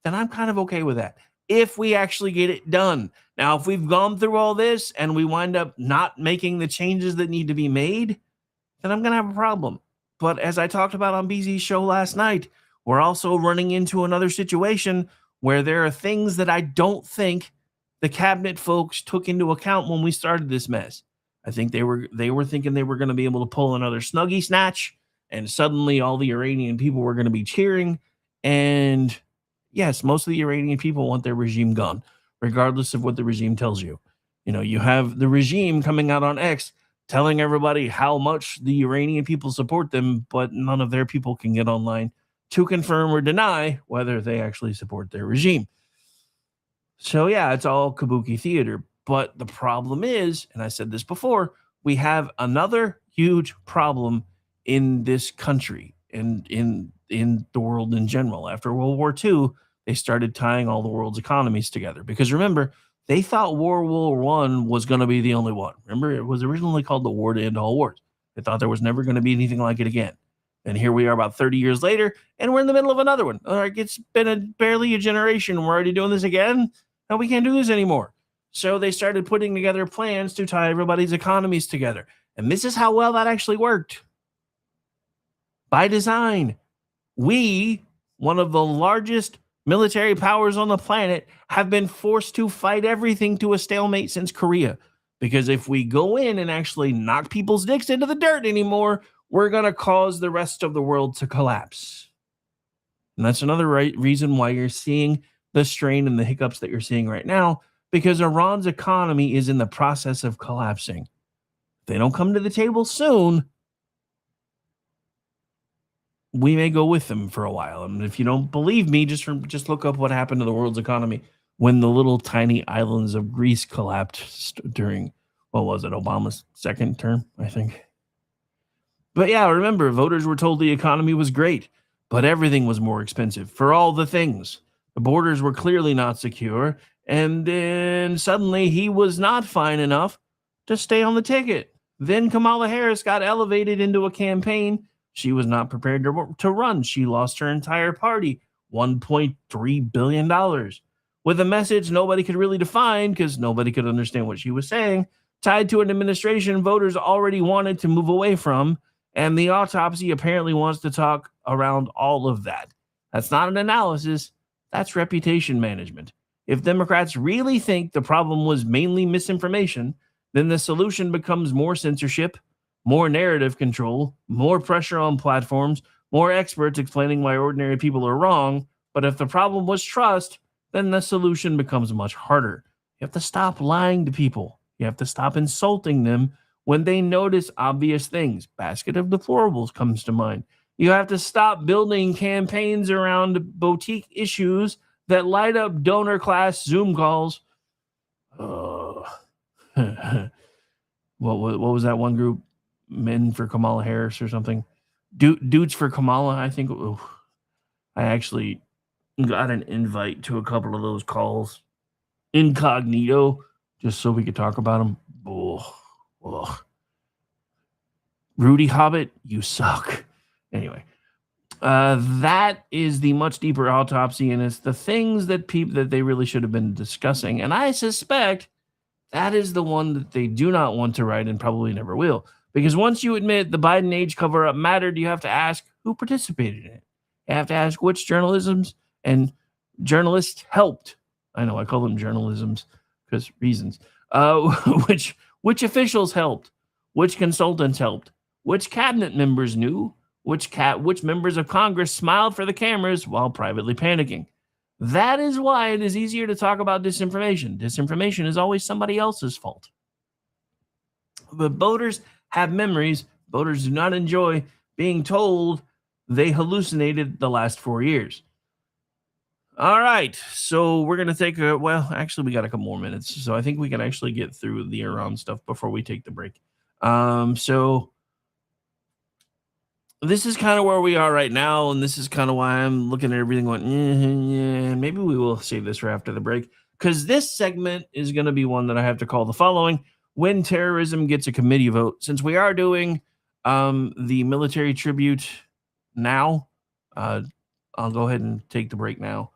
then I'm kind of okay with that. If we actually get it done. Now, if we've gone through all this and we wind up not making the changes that need to be made, then I'm going to have a problem. But as I talked about on BZ's show last night, we're also running into another situation where there are things that I don't think the cabinet folks took into account when we started this mess. I think they were thinking they were going to be able to pull another Snuggie snatch, and suddenly all the Iranian people were going to be cheering. And yes, most of the Iranian people want their regime gone, regardless of what the regime tells you. You know, you have the regime coming out on X telling everybody how much the Iranian people support them, but none of their people can get online to confirm or deny whether they actually support their regime. So yeah, it's all kabuki theater. But the problem is, and I said this before, we have another huge problem in this country and in the world in general. After World War II, they started tying all the world's economies together. Because remember, they thought World War I was going to be the only one. Remember, it was originally called the War to End All Wars. They thought there was never going to be anything like it again. And here we are about 30 years later, and we're in the middle of another one. Like, it's been barely a generation, and we're already doing this again. No, we can't do this anymore. So they started putting together plans to tie everybody's economies together. And this is how well that actually worked. By design, we, one of the largest military powers on the planet, have been forced to fight everything to a stalemate since Korea. Because if we go in and actually knock people's dicks into the dirt anymore, we're going to cause the rest of the world to collapse. And that's another reason why you're seeing the strain and the hiccups that you're seeing right now, because Iran's economy is in the process of collapsing. If they don't come to the table soon, we may go with them for a while. And if you don't believe me, just look up what happened to the world's economy when the little tiny islands of Greece collapsed during, what was it, Obama's second term, I think. But yeah, remember, voters were told the economy was great, but everything was more expensive for all the things. The borders were clearly not secure, and then suddenly he was not fine enough to stay on the ticket. Then Kamala Harris got elevated into a campaign. She was not prepared to run. She lost her entire party, $1.3 billion, with a message nobody could really define because nobody could understand what she was saying, tied to an administration voters already wanted to move away from. And the autopsy apparently wants to talk around all of that. That's not an analysis. That's reputation management. If Democrats really think the problem was mainly misinformation, then the solution becomes more censorship, more narrative control, more pressure on platforms, more experts explaining why ordinary people are wrong. But if the problem was trust, then the solution becomes much harder. You have to stop lying to people. You have to stop insulting them when they notice obvious things. Basket of deplorables comes to mind. You have to stop building campaigns around boutique issues that light up donor class Zoom calls. What was that one group? Men for Kamala Harris or something? Dudes for Kamala, I think. I actually got an invite to a couple of those calls incognito just so we could talk about them. Rudy Hobbit, you suck. Anyway, that is the much deeper autopsy, and it's the things that they really should have been discussing. And I suspect that is the one that they do not want to write and probably never will. Because once you admit the Biden age cover-up mattered, you have to ask who participated in it. You have to ask which journalisms and journalists helped. I know I call them journalisms because reasons. Which officials helped? Which consultants helped? Which cabinet members knew? Which members of Congress smiled for the cameras while privately panicking? That is why it is easier to talk about disinformation. Disinformation is always somebody else's fault. But voters have memories. Voters do not enjoy being told they hallucinated the last 4 years. All right, so we're going to take actually, we got a couple more minutes, so I think we can actually get through the Iran stuff before we take the break. So this is kind of where we are right now, and this is kind of why I'm looking at everything going, yeah, maybe we will save this for after the break, because this segment is going to be one that I have to call the following: When Terrorism Gets a Committee Vote. Since we are doing the military tribute now, I'll go ahead and take the break now.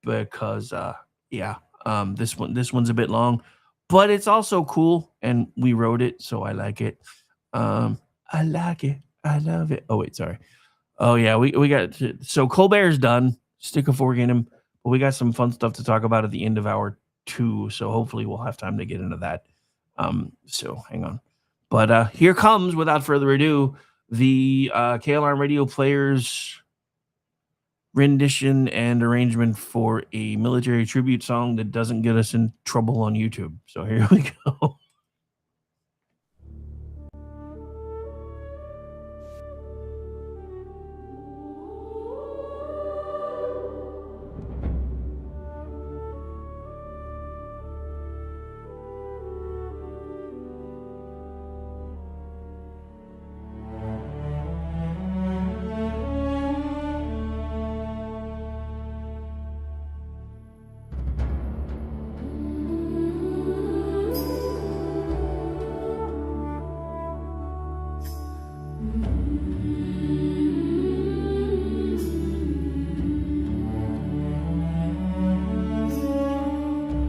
Because this one's a bit long, but it's also cool, and we wrote it, so I like it. I like it. I love it. Oh wait, sorry. Oh yeah, we got so Colbert's done. Stick a fork in him, but we got some fun stuff to talk about at the end of hour 2. So hopefully we'll have time to get into that. So hang on. But here comes, without further ado, the KLRN Radio Players rendition and arrangement for a military tribute song that doesn't get us in trouble on YouTube. So here we go.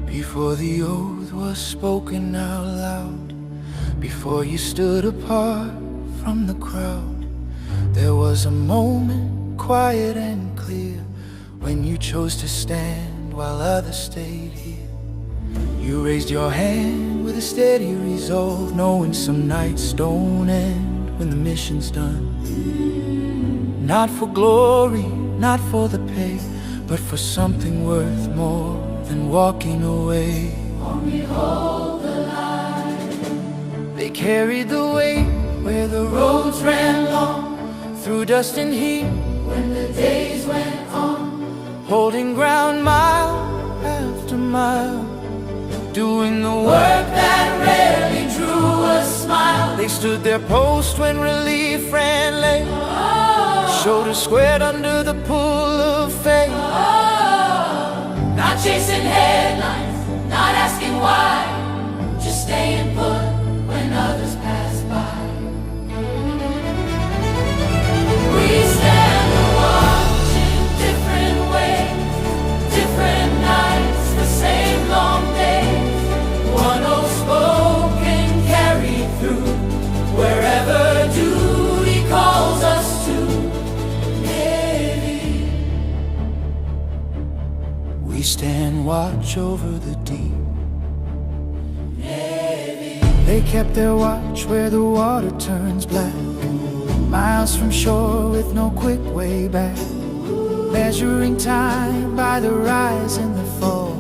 Before the oath was spoken out loud, before you stood apart from the crowd, there was a moment, quiet and clear, when you chose to stand while others stayed here. You raised your hand with a steady resolve, knowing some nights don't end when the mission's done. Not for glory, not for the pay, but for something worth more than walking away. Only hold the line. They carried the weight where the roads ran long, through dust and heat when the days went on, holding ground mile after just a mile, doing the work that rarely drew a smile. They stood their post when relief ran late, shoulders squared under the pull of fate. Not chasing headlines, not asking why, just staying put when others pass by. We stand and watch in different ways, different nights, the same long days. One old spoken carried through, wherever duty calls us to. Navy. We stand watch over the deep. Navy. They kept their watch where the water turns black, miles from shore with no quick way back, measuring time by the rise and the fall,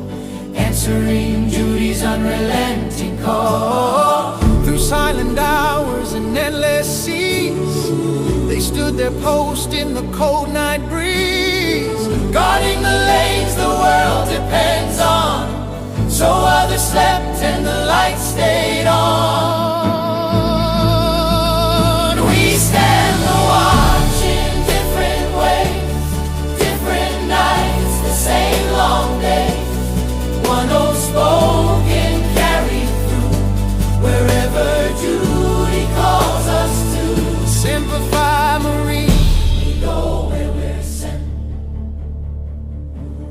answering duty's unrelenting call. Through silent hours and endless seas, they stood their post in the cold night breeze, guarding the lanes the world depends on, so others slept and the light stayed on. We stand the watch in different ways, different nights, the same long days. One old spoken carried through, wherever duty calls us to. Simplify Marine. We go where we're sent.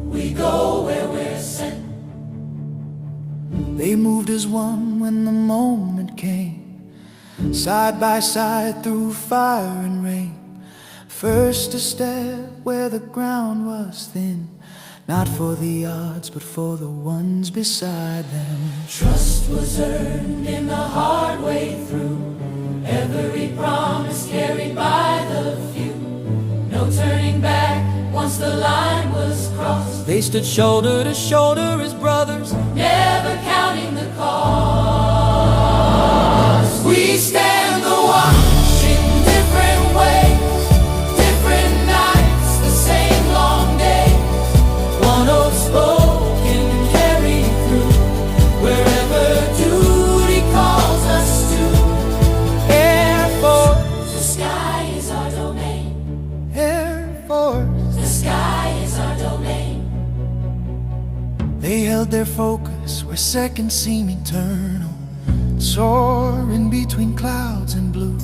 We go where we're sent. They moved as one when the moment came, side by side through fire and rain. First a step where the ground was thin, not for the odds but for the ones beside them. Trust was earned in the hard way through, every promise carried by the few. No turning back once the line was crossed. They stood shoulder to shoulder as brothers, never counting the cost. We stand the watch in different ways, different nights, the same long days. One old spoken carried through, wherever duty calls us to. Air Force, the sky is our domain. Air Force, the sky is our domain. They held their focus where seconds seem eternal, soaring between clouds and blue.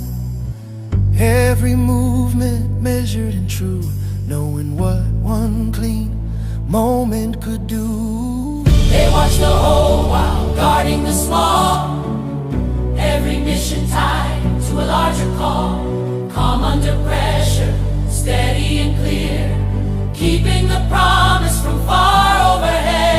Every movement measured and true, knowing what one clean moment could do. They watched the whole while guarding the small, every mission tied to a larger call. Calm under pressure, steady and clear, keeping the promise from far overhead.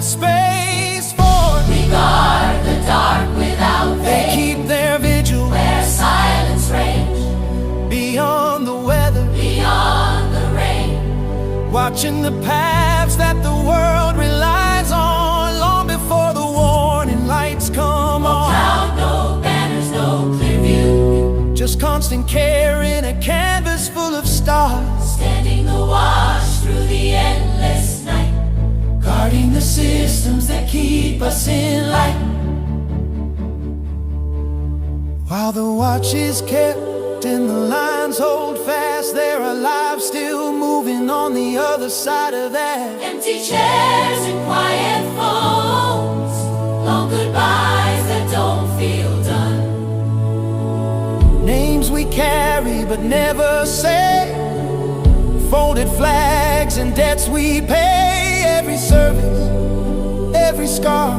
Space Force, we guard the dark without faith. They keep their vigil where silence reigns, beyond the weather, beyond the rain, watching the paths that the world relies on, long before the warning lights come on. No cloud, no banners, no clear view, just constant care in a canvas full of stars. Standing the watch through the endless night, guarding the systems that keep us in light. While the watch is kept and the lines hold fast, there are lives still moving on the other side of that. Empty chairs and quiet phones, long goodbyes that don't feel done. Names we carry but never say, folded flags and debts we pay. Every service, every scar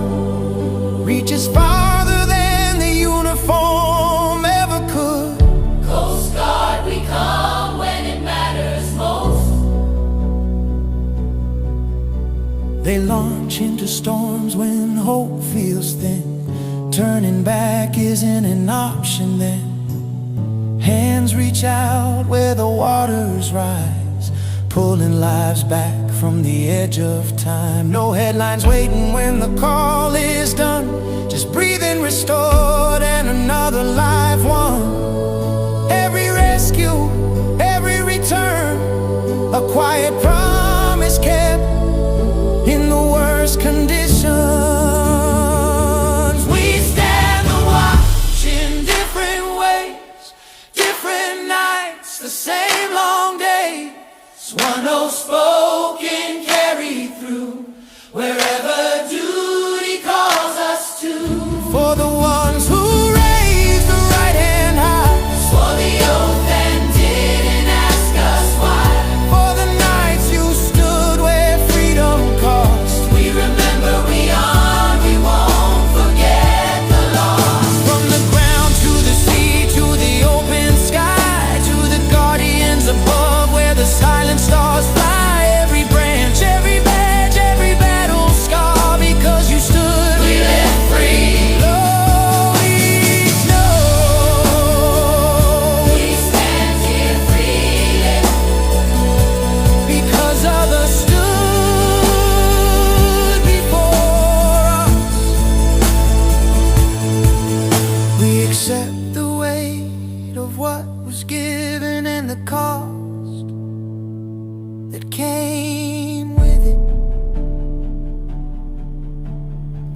reaches farther than the uniform ever could. Coast Guard, we come when it matters most. They launch into storms when hope feels thin, turning back isn't an option then. Hands reach out where the waters rise, pulling lives back from the edge of time. No headlines waiting when the call is done, just breathing restored and another life won. Every rescue, every return, a quiet promise kept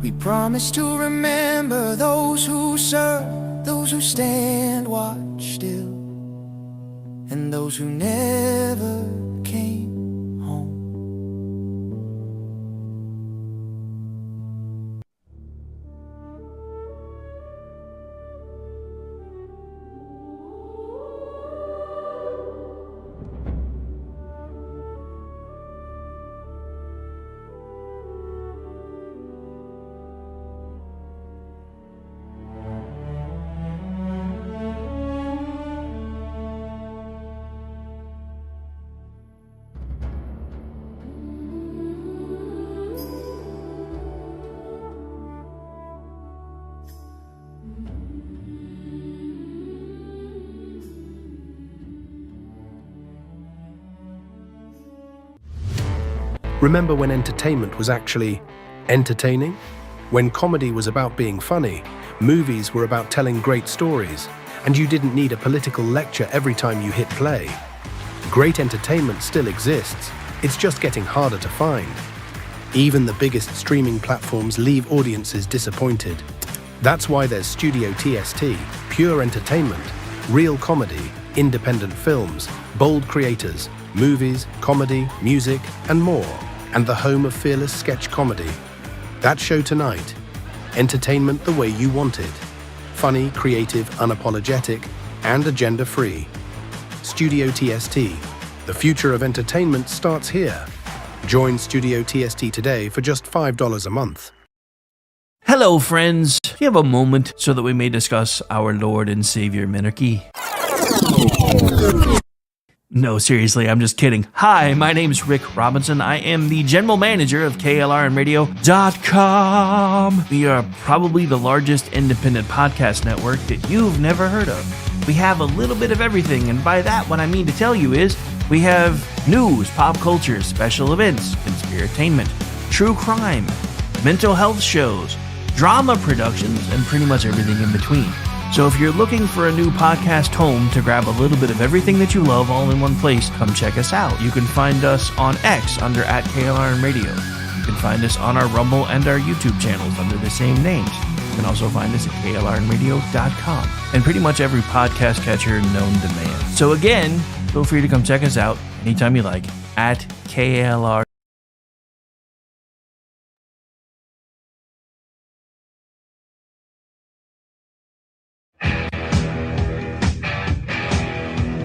We promise to remember those who serve, those who stand watch still, and those who never came home. Remember when entertainment was actually entertaining? When comedy was about being funny, movies were about telling great stories, and you didn't need a political lecture every time you hit play. Great entertainment still exists, it's just getting harder to find. Even the biggest streaming platforms leave audiences disappointed. That's why there's Studio TST, pure entertainment, real comedy, independent films, bold creators, movies, comedy, music, and more, and the home of fearless sketch comedy. That show tonight, entertainment the way you want it. Funny, creative, unapologetic, and agenda-free. Studio TST, the future of entertainment starts here. Join Studio TST today for just $5 a month. Hello, friends. Do you have a moment so that we may discuss our Lord and Savior Minarchy? No, seriously, I'm just kidding. Hi, my name's Rick Robinson. I am the general manager of KLRNradio.com. We are probably the largest independent podcast network that you've never heard of. We have a little bit of everything, and by that, what I mean to tell you is we have news, pop culture, special events, conspiratainment, true crime, mental health shows, drama productions, and pretty much everything in between. So if you're looking for a new podcast home to grab a little bit of everything that you love all in one place, come check us out. You can find us on X under @KLRNradio. You can find us on our Rumble and our YouTube channels under the same names. You can also find us at KLRNradio.com and pretty much every podcast catcher known to man. So again, feel free to come check us out anytime you like at KLR.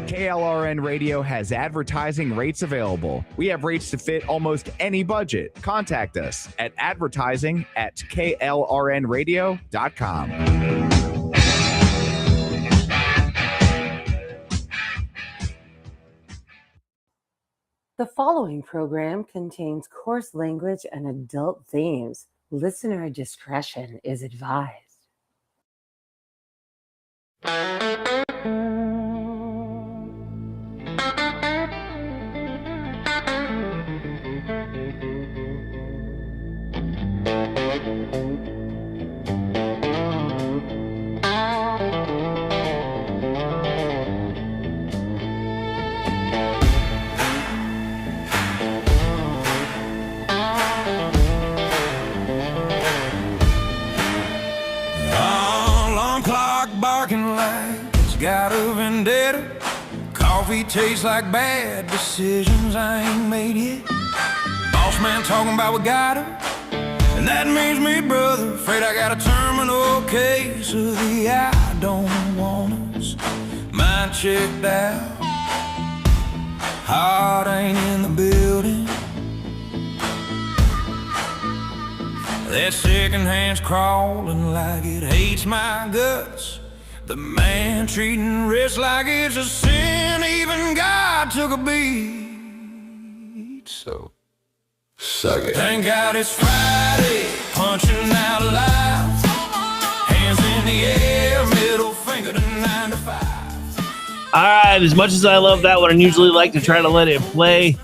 KLRN Radio has advertising rates available. We have rates to fit almost any budget. Contact us at advertising@klrnradio.com. The following program contains coarse language and adult themes. Listener discretion is advised. Alarm clock barking like it's got a vendetta. Coffee tastes like bad decisions I ain't made yet. Boss man talking about we got her, and that means me, brother. Afraid I got a terminal case of the I don't want us. Mind checked out, heart ain't in the building. That second hand's crawling like it hates my guts. The man treating rich like it's a sin. Even God took a beat. So suck it. Thank God it's Friday, punching out loud. Hands in the air, middle finger to 9 to 5. All right, as much as I love that one and usually like to try to let it play,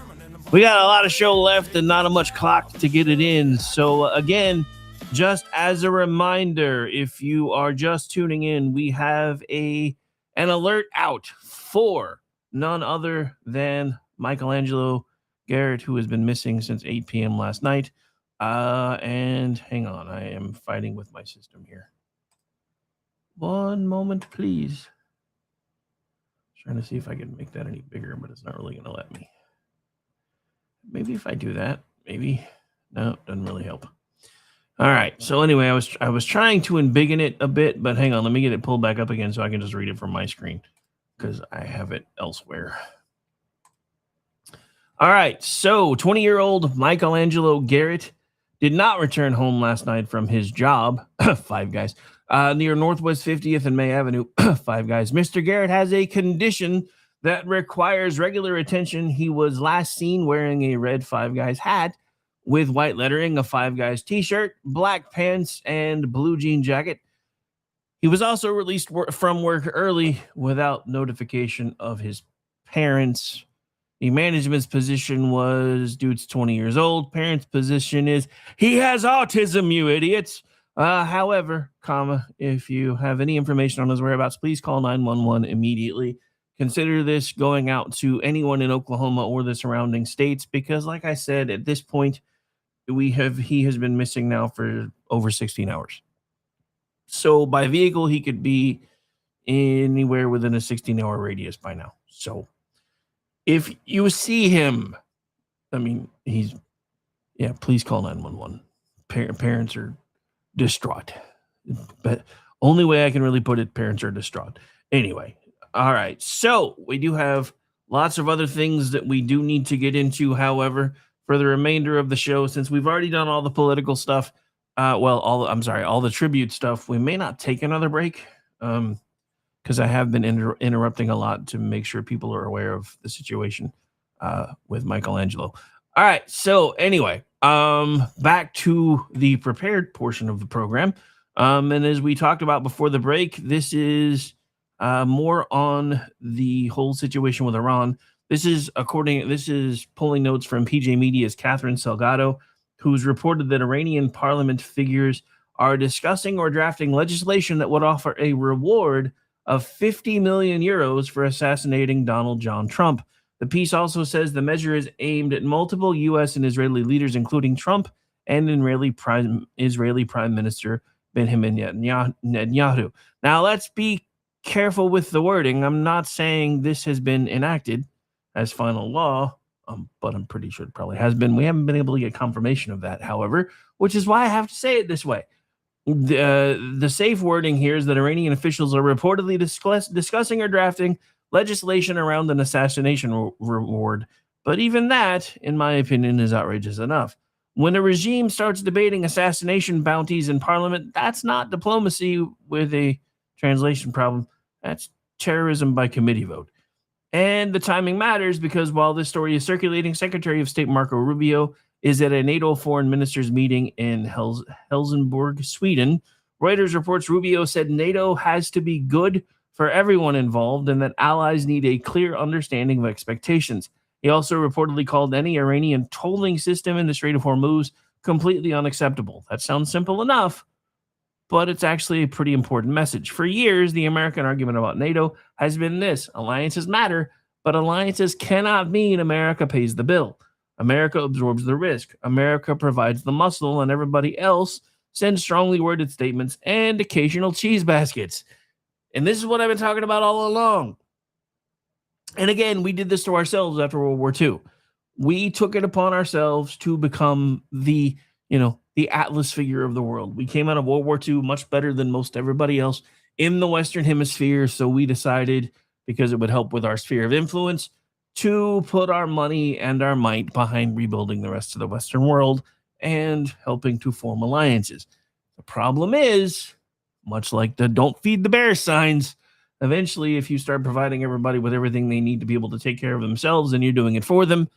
we got a lot of show left and not a much clock to get it in. So again, just as a reminder, if you are just tuning in, we have an alert out for none other than Michelangelo Garrett, who has been missing since 8 p.m. last night. And hang on, I am fighting with my system here. One moment, please. Trying to see if I can make that any bigger, but it's not really going to let me. Maybe if I do that, maybe. No, doesn't really help. All right. So anyway, I was trying to embiggen it a bit, but hang on, let me get it pulled back up again so I can just read it from my screen because I have it elsewhere. All right. So 20-year-old Michelangelo Garrett did not return home last night from his job, Five Guys, near Northwest 50th and May Avenue, Five Guys. Mr. Garrett has a condition that requires regular attention. He was last seen wearing a red Five Guys hat with white lettering, a Five Guys t-shirt, black pants, and blue jean jacket. He was also released from work early without notification of his parents. The management's position was, dude's 20 years old. Parents' position is, he has autism, you idiots. However, if you have any information on his whereabouts, please call 911 immediately. Consider this going out to anyone in Oklahoma or the surrounding states because, like I said, at this point, he has been missing now for over 16 hours. So by vehicle, he could be anywhere within a 16-hour radius by now. So if you see him, I mean, please call 911. Parents are distraught. But only way I can really put it, parents are distraught. Anyway, all right. So we do have lots of other things that we do need to get into, however, for the remainder of the show, since we've already done all the political stuff, all the tribute stuff, we may not take another break because I have been interrupting a lot to make sure people are aware of the situation with Michelangelo. All right. So anyway, back to the prepared portion of the program. And as we talked about before the break, this is more on the whole situation with Iran. This is polling notes from PJ Media's Catherine Salgado, who's reported that Iranian parliament figures are discussing or drafting legislation that would offer a reward of 50 million euros for assassinating Donald John Trump. The piece also says the measure is aimed at multiple U.S. and Israeli leaders, including Trump and Israeli Prime Minister Benjamin Netanyahu. Now, let's be careful with the wording. I'm not saying this has been enacted as final law, but I'm pretty sure it probably has been. We haven't been able to get confirmation of that, however, which is why I have to say it this way. The safe wording here is that Iranian officials are reportedly discussing or drafting legislation around an assassination reward. But even that, in my opinion, is outrageous enough. When a regime starts debating assassination bounties in parliament, that's not diplomacy with a translation problem. That's terrorism by committee vote. And the timing matters because while this story is circulating, Secretary of State Marco Rubio is at a NATO foreign ministers meeting in Helsingborg, Sweden. Reuters reports Rubio said NATO has to be good for everyone involved and that allies need a clear understanding of expectations. He also reportedly called any Iranian tolling system in the Strait of Hormuz completely unacceptable. That sounds simple enough, but it's actually a pretty important message. For years, the American argument about NATO has been this: alliances matter, but alliances cannot mean America pays the bill. America absorbs the risk. America provides the muscle, and everybody else sends strongly worded statements and occasional cheese baskets. And this is what I've been talking about all along. And again, we did this to ourselves after World War II. We took it upon ourselves to become the Atlas figure of the world. We came out of World War II much better than most everybody else in the Western Hemisphere. So we decided, because it would help with our sphere of influence, to put our money and our might behind rebuilding the rest of the Western world and helping to form alliances. The problem is, much like the don't feed the bear signs, eventually, if you start providing everybody with everything they need to be able to take care of themselves and you're doing it for them,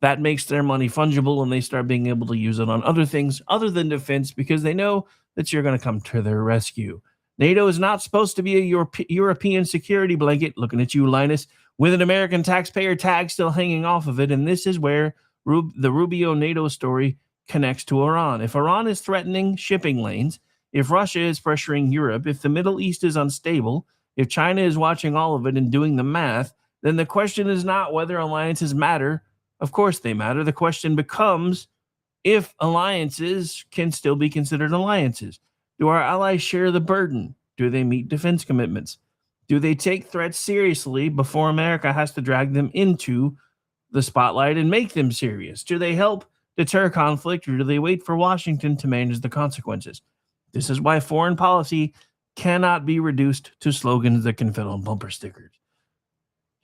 that makes their money fungible and they start being able to use it on other things other than defense because they know that you're going to come to their rescue. NATO is not supposed to be a European security blanket, looking at you, Linus, with an American taxpayer tag still hanging off of it. And this is where the Rubio NATO story connects to Iran. If Iran is threatening shipping lanes, if Russia is pressuring Europe, if the Middle East is unstable, if China is watching all of it and doing the math, then the question is not whether alliances matter. Of course they matter. The question becomes, if alliances can still be considered alliances. Do our allies share the burden? Do they meet defense commitments? Do they take threats seriously before America has to drag them into the spotlight and make them serious? Do they help deter conflict, or do they wait for Washington to manage the consequences? This is why foreign policy cannot be reduced to slogans that can fit on bumper stickers.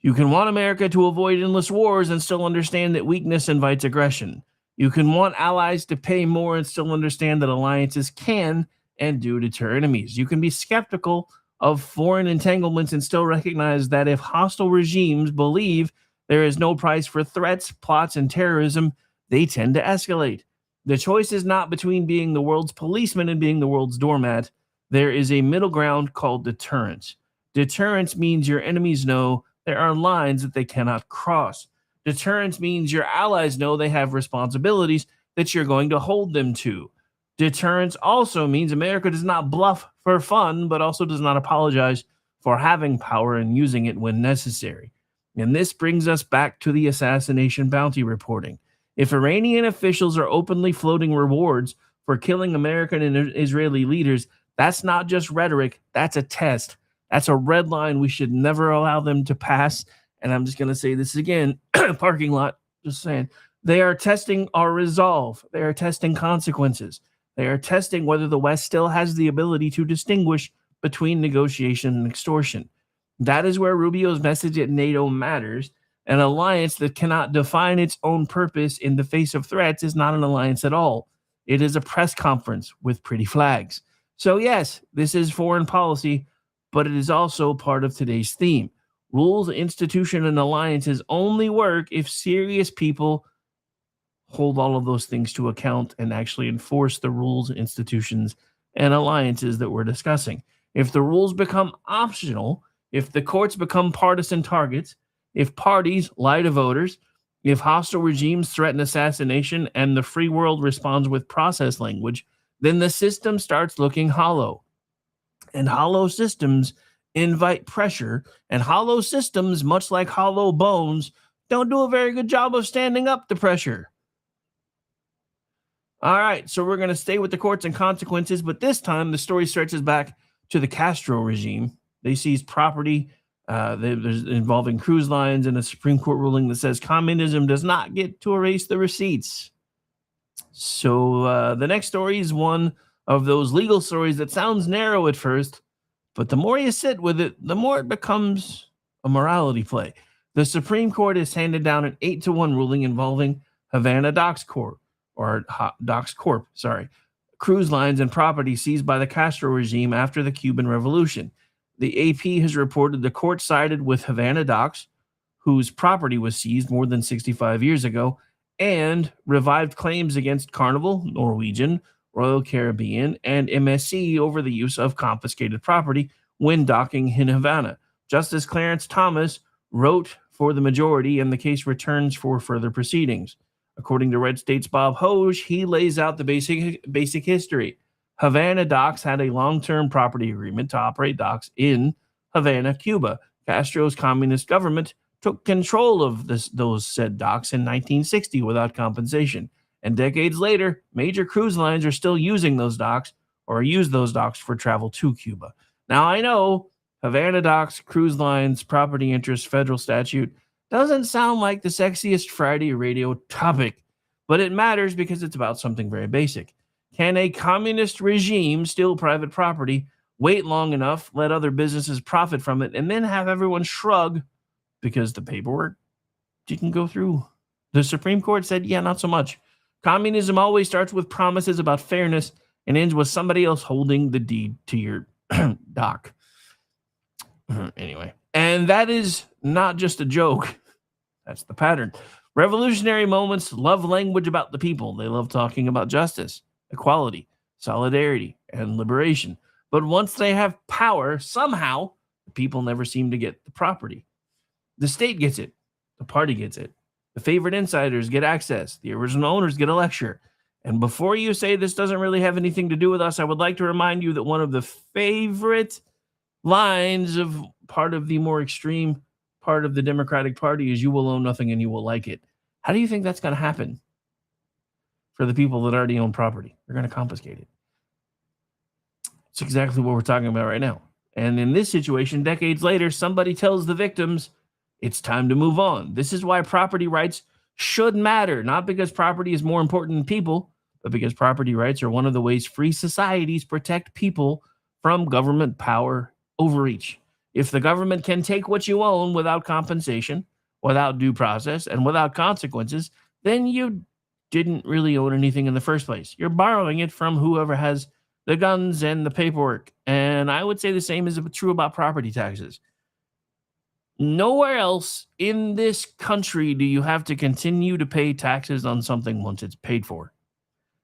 You can want America to avoid endless wars and still understand that weakness invites aggression. You can want allies to pay more and still understand that alliances can and do deter enemies. You can be skeptical of foreign entanglements and still recognize that if hostile regimes believe there is no price for threats, plots, and terrorism, they tend to escalate. The choice is not between being the world's policeman and being the world's doormat. There is a middle ground called deterrence. Deterrence means your enemies know there are lines that they cannot cross. Deterrence means your allies know they have responsibilities that you're going to hold them to. Deterrence also means America does not bluff for fun, but also does not apologize for having power and using it when necessary. And this brings us back to the assassination bounty reporting. If Iranian officials are openly floating rewards for killing American and Israeli leaders, that's not just rhetoric, that's a test. That's a red line we should never allow them to pass. And I'm just going to say this again, parking lot, just saying. They are testing our resolve. They are testing consequences. They are testing whether the West still has the ability to distinguish between negotiation and extortion. That is where Rubio's message at NATO matters. An alliance that cannot define its own purpose in the face of threats is not an alliance at all. It is a press conference with pretty flags. So yes, this is foreign policy, but it is also part of today's theme. Rules, institution, and alliances only work if serious people hold all of those things to account and actually enforce the rules, institutions, and alliances that we're discussing. If the rules become optional, if the courts become partisan targets, if parties lie to voters, if hostile regimes threaten assassination and the free world responds with process language, then the system starts looking hollow. And hollow systems invite pressure, and hollow systems, much like hollow bones, don't do a very good job of standing up to pressure. All right, so we're going to stay with the courts and consequences, but this time the story stretches back to the Castro regime. They seized property there's involving cruise lines and a Supreme Court ruling that says communism does not get to erase the receipts. So the next story is one of those legal stories that sounds narrow at first, but the more you sit with it, the more it becomes a morality play. The Supreme Court has handed down an 8-1 ruling involving Havana Docks Corp, cruise lines and property seized by the Castro regime after the Cuban Revolution. The AP has reported the court sided with Havana Docks, whose property was seized more than 65 years ago, and revived claims against Carnival, Norwegian, Royal Caribbean, and MSC over the use of confiscated property when docking in Havana. Justice Clarence Thomas wrote for the majority, and the case returns for further proceedings. According to Red State's Bob Hoge, he lays out the basic history. Havana Docks had a long-term property agreement to operate docks in Havana, Cuba. Castro's communist government took control of those said docks in 1960 without compensation. And decades later, major cruise lines are still using those docks or use those docks for travel to Cuba. Now, I know Havana Docks, cruise lines, property interest, federal statute doesn't sound like the sexiest Friday radio topic, but it matters because it's about something very basic. Can a communist regime steal private property, wait long enough, let other businesses profit from it, and then have everyone shrug because the paperwork didn't go through? The Supreme Court said, yeah, not so much. Communism always starts with promises about fairness and ends with somebody else holding the deed to your dock. Anyway, and that is not just a joke. That's the pattern. Revolutionary moments love language about the people. They love talking about justice, equality, solidarity, and liberation. But once they have power, somehow, the people never seem to get the property. The state gets it. The party gets it. The favorite insiders get access. The original owners get a lecture. And before you say this doesn't really have anything to do with us, I would like to remind you that one of the favorite lines of part of the more extreme part of the Democratic Party is you will own nothing and you will like it. How do you think that's going to happen? for the people that already own property. They're going to confiscate it. It's exactly what we're talking about right now. And in this situation, decades later, somebody tells the victims it's time to move on. This is why property rights should matter, not because property is more important than people, but because property rights are one of the ways free societies protect people from government power overreach. If the government can take what you own without compensation, without due process, and without consequences, then you didn't really own anything in the first place. You're borrowing it from whoever has the guns and the paperwork. And I would say the same is true about property taxes. Nowhere else in this country do you have to continue to pay taxes on something once it's paid for.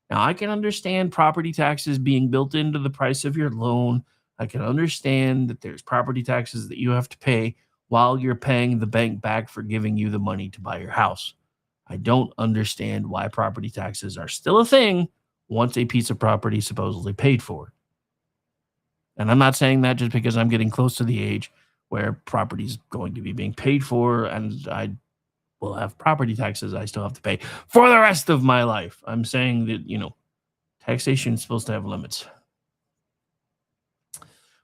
Now, I can understand property taxes being built into the price of your loan. I can understand that there's property taxes that you have to pay while you're paying the bank back for giving you the money to buy your house. I don't understand why property taxes are still a thing once a piece of property is supposedly paid for. And I'm not saying that just because I'm getting close to the age where property is going to be being paid for and I will have property taxes I still have to pay for the rest of my life. I'm saying that, taxation is supposed to have limits.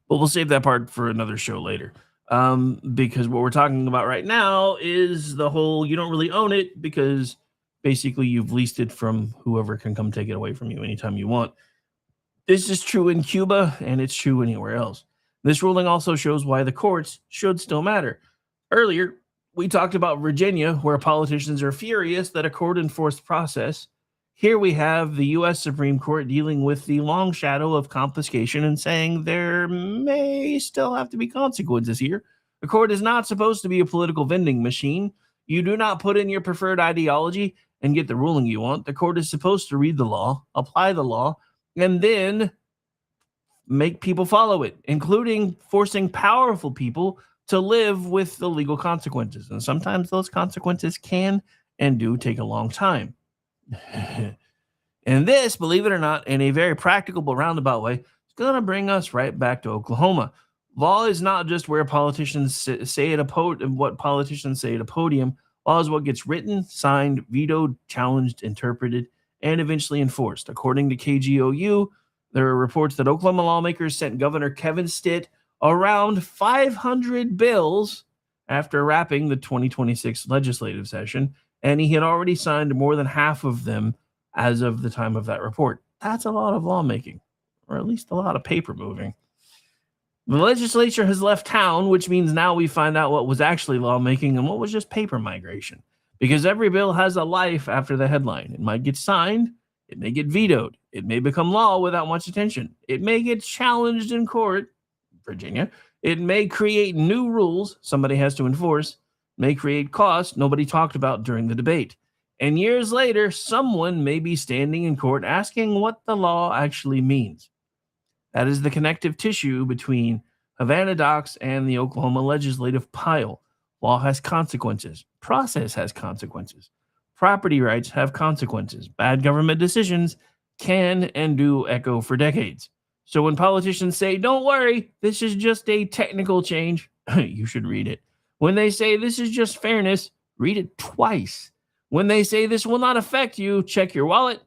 But we'll save that part for another show later. Because what we're talking about right now is the whole you don't really own it because basically you've leased it from whoever can come take it away from you anytime you want. This is true in Cuba and it's true anywhere else. This ruling also shows why the courts should still matter. Earlier, we talked about Virginia, where politicians are furious that a court-enforced process. Here we have the U.S. Supreme Court dealing with the long shadow of confiscation and saying there may still have to be consequences here. The court is not supposed to be a political vending machine. You do not put in your preferred ideology and get the ruling you want. The court is supposed to read the law, apply the law, and then make people follow it, including forcing powerful people to live with the legal consequences. And sometimes those consequences can and do take a long time. And this, believe it or not, in a very practical but roundabout way, is going to bring us right back to Oklahoma. Law is not just where politicians say at what politicians say at a podium. Law is what gets written, signed, vetoed, challenged, interpreted, and eventually enforced. According to KGOU, there are reports that Oklahoma lawmakers sent Governor Kevin Stitt around 500 bills after wrapping the 2026 legislative session, and he had already signed more than half of them as of the time of that report. That's a lot of lawmaking, or at least a lot of paper moving. The legislature has left town, which means now we find out what was actually lawmaking and what was just paper migration, because every bill has a life after the headline. It might get signed, it may get vetoed, it may become law without much attention, it may get challenged in court, Virginia, it may create new rules somebody has to enforce, may create costs nobody talked about during the debate. And years later, someone may be standing in court asking what the law actually means. That is the connective tissue between Havana Docks and the Oklahoma legislative pile. Law has consequences. Process has consequences. Property rights have consequences. Bad government decisions can and do echo for decades. So when politicians say, don't worry, this is just a technical change, you should read it. When they say this is just fairness, read it twice. When they say this will not affect you, check your wallet,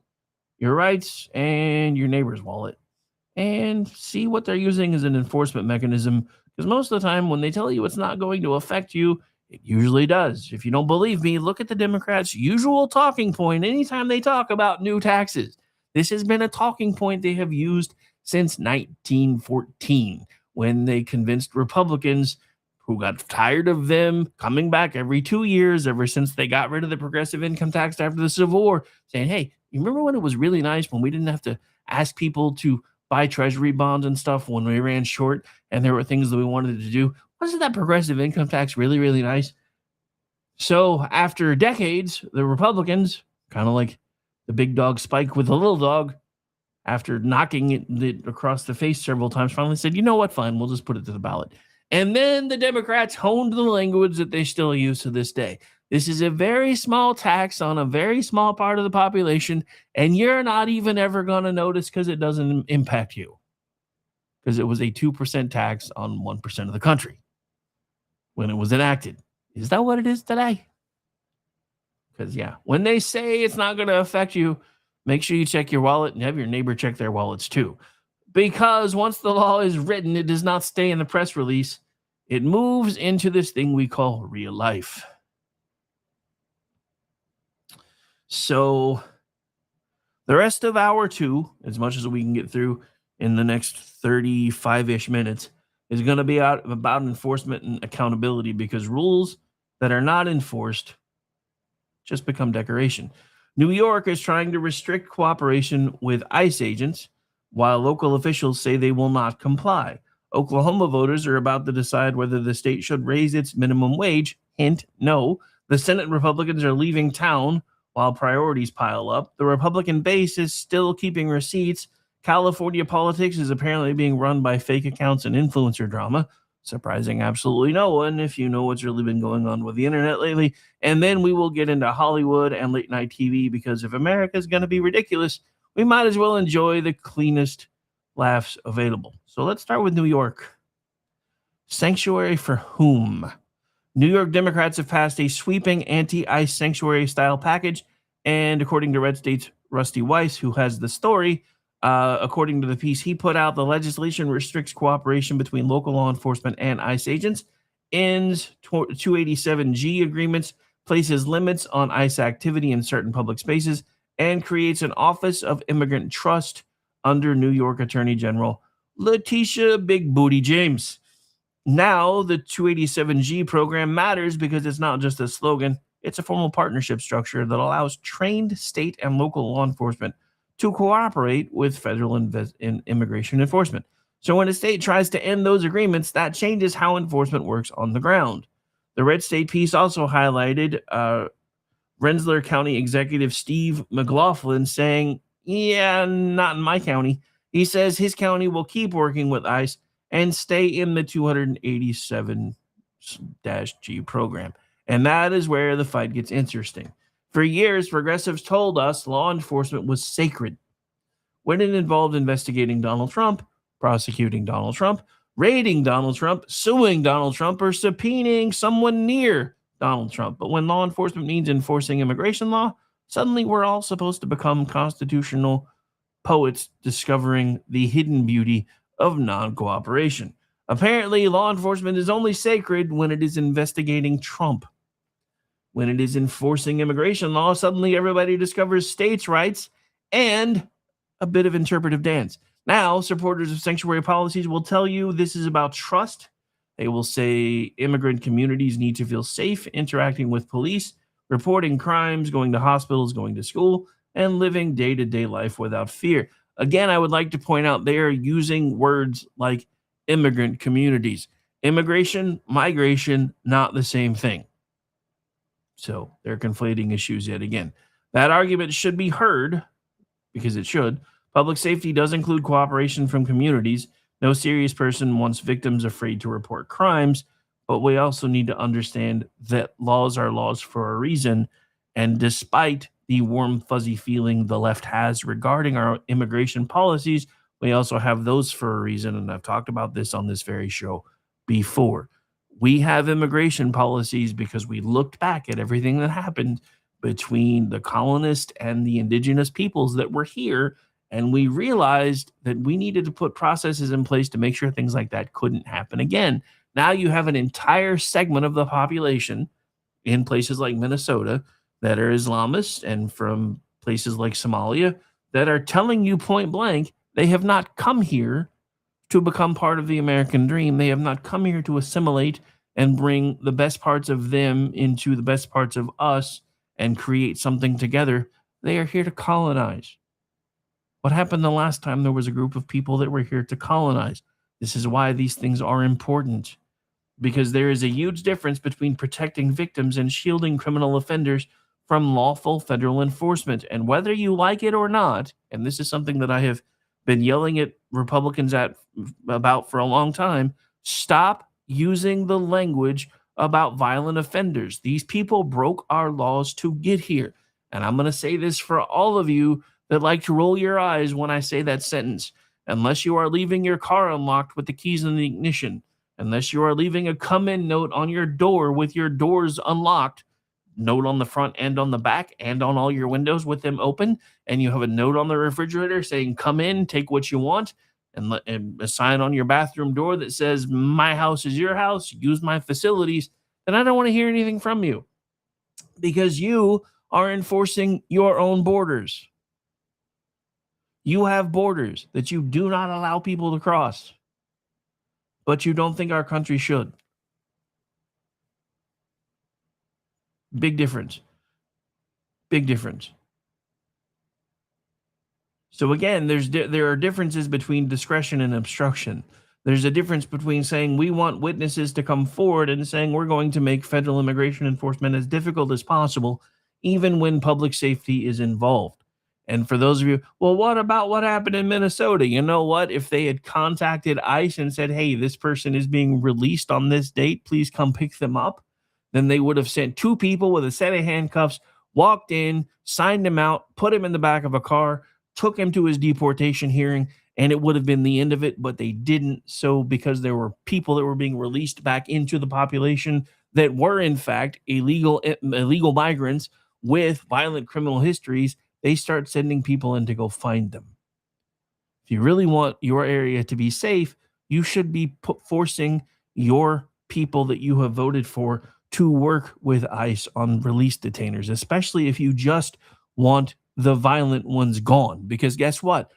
your rights, and your neighbor's wallet. And see what they're using as an enforcement mechanism. Because most of the time, when they tell you it's not going to affect you, it usually does. If you don't believe me, look at the Democrats' usual talking point anytime they talk about new taxes. This has been a talking point they have used since 1914, when they convinced Republicans who got tired of them coming back every 2 years, ever since they got rid of the progressive income tax after the Civil War, saying, hey, you remember when it was really nice when we didn't have to ask people to buy treasury bonds and stuff when we ran short and there were things that we wanted to do? Wasn't that progressive income tax really, really nice? So after decades, the Republicans, kind of like the big dog Spike with the little dog, after knocking it across the face several times, finally said, you know what, fine, we'll just put it to the ballot. And then the Democrats honed the language that they still use to this day. This is a very small tax on a very small part of the population, and you're not even ever going to notice because it doesn't impact you. Because it was a 2% tax on 1% of the country when it was enacted. Is that what it is today? Because, yeah, when they say it's not going to affect you, make sure you check your wallet and have your neighbor check their wallets too. Because once the law is written, it does not stay in the press release. It moves into this thing we call real life. So the rest of hour 2, as much as we can get through in the next 35-ish minutes, is going to be about enforcement and accountability, because rules that are not enforced just become decoration. New York is trying to restrict cooperation with ICE agents, while local officials say they will not comply. Oklahoma voters are about to decide whether the state should raise its minimum wage. Hint, no. The Senate Republicans are leaving town while priorities pile up. The Republican base is still keeping receipts. California politics is apparently being run by fake accounts and influencer drama, surprising absolutely no one if you know what's really been going on with the internet lately. And then we will get into Hollywood and late night TV, because if America is going to be ridiculous, we might as well enjoy the cleanest laughs available. So let's start with New York. Sanctuary for whom? New York Democrats have passed a sweeping anti-ICE sanctuary style package, and according to Red State's Rusty Weiss, who has the story, according to the piece he put out, the legislation restricts cooperation between local law enforcement and ICE agents, ends 287G agreements, places limits on ICE activity in certain public spaces, and creates an Office of Immigrant Trust under New York Attorney General Letitia Big Booty James. Now, the 287G program matters because it's not just a slogan, it's a formal partnership structure that allows trained state and local law enforcement to cooperate with federal immigration enforcement. So when a state tries to end those agreements, that changes how enforcement works on the ground. The Red State piece also highlighted Rensselaer County Executive Steve McLaughlin saying, yeah, not in my county. He says his county will keep working with ICE and stay in the 287-G program. And that is where the fight gets interesting. For years, progressives told us law enforcement was sacred. When it involved investigating Donald Trump, prosecuting Donald Trump, raiding Donald Trump, suing Donald Trump, or subpoenaing someone near Donald Trump. But when law enforcement means enforcing immigration law, suddenly we're all supposed to become constitutional poets discovering the hidden beauty of non-cooperation. Apparently, law enforcement is only sacred when it is investigating Trump. When it is enforcing immigration law, suddenly everybody discovers states' rights and a bit of interpretive dance. Now, supporters of sanctuary policies will tell you this is about trust. They will say immigrant communities need to feel safe interacting with police, reporting crimes, going to hospitals, going to school, and living day-to-day life without fear. Again, I would like to point out they are using words like immigrant communities. Immigration, migration, not the same thing. So they're conflating issues yet again. That argument should be heard, because it should. Public safety does include cooperation from communities. No serious person wants victims afraid to report crimes, but we also need to understand that laws are laws for a reason. And despite the warm, fuzzy feeling the left has regarding our immigration policies, we also have those for a reason. And I've talked about this on this very show before. We have immigration policies because we looked back at everything that happened between the colonists and the indigenous peoples that were here, and we realized that we needed to put processes in place to make sure things like that couldn't happen again. Now you have an entire segment of the population in places like Minnesota that are Islamists, and from places like Somalia that are telling you point blank they have not come here to become part of the American dream. They have not come here to assimilate and bring the best parts of them into the best parts of us and create something together. They are here to colonize. What happened the last time there was a group of people that were here to colonize? This is why these things are important, because there is a huge difference between protecting victims and shielding criminal offenders from lawful federal enforcement. And whether you like it or not, and this is something that I have been yelling at Republicans about for a long time, stop using the language about violent offenders. These people broke our laws to get here. And I'm going to say this for all of you that like to roll your eyes when I say that sentence. Unless you are leaving your car unlocked with the keys in the ignition, unless you are leaving a come-in note on your door with your doors unlocked, note on the front and on the back and on all your windows with them open, and you have a note on the refrigerator saying, come in, take what you want, and a sign on your bathroom door that says, my house is your house, use my facilities, then I don't want to hear anything from you, because you are enforcing your own borders. You have borders that you do not allow people to cross, but you don't think our country should. Big difference. Big difference. So again, there are differences between discretion and obstruction. There's a difference between saying we want witnesses to come forward and saying we're going to make federal immigration enforcement as difficult as possible, even when public safety is involved. And for those of you, well, what about what happened in Minnesota? You know what? If they had contacted ICE and said, hey, this person is being released on this date, please come pick them up, then they would have sent 2 people with a set of handcuffs, walked in, signed him out, put him in the back of a car, took him to his deportation hearing, and it would have been the end of it, but they didn't. So because there were people that were being released back into the population that were, in fact, illegal migrants with violent criminal histories, they start sending people in to go find them. If you really want your area to be safe, you should be forcing your people that you have voted for to work with ICE on release detainers, especially if you just want the violent ones gone. Because guess what?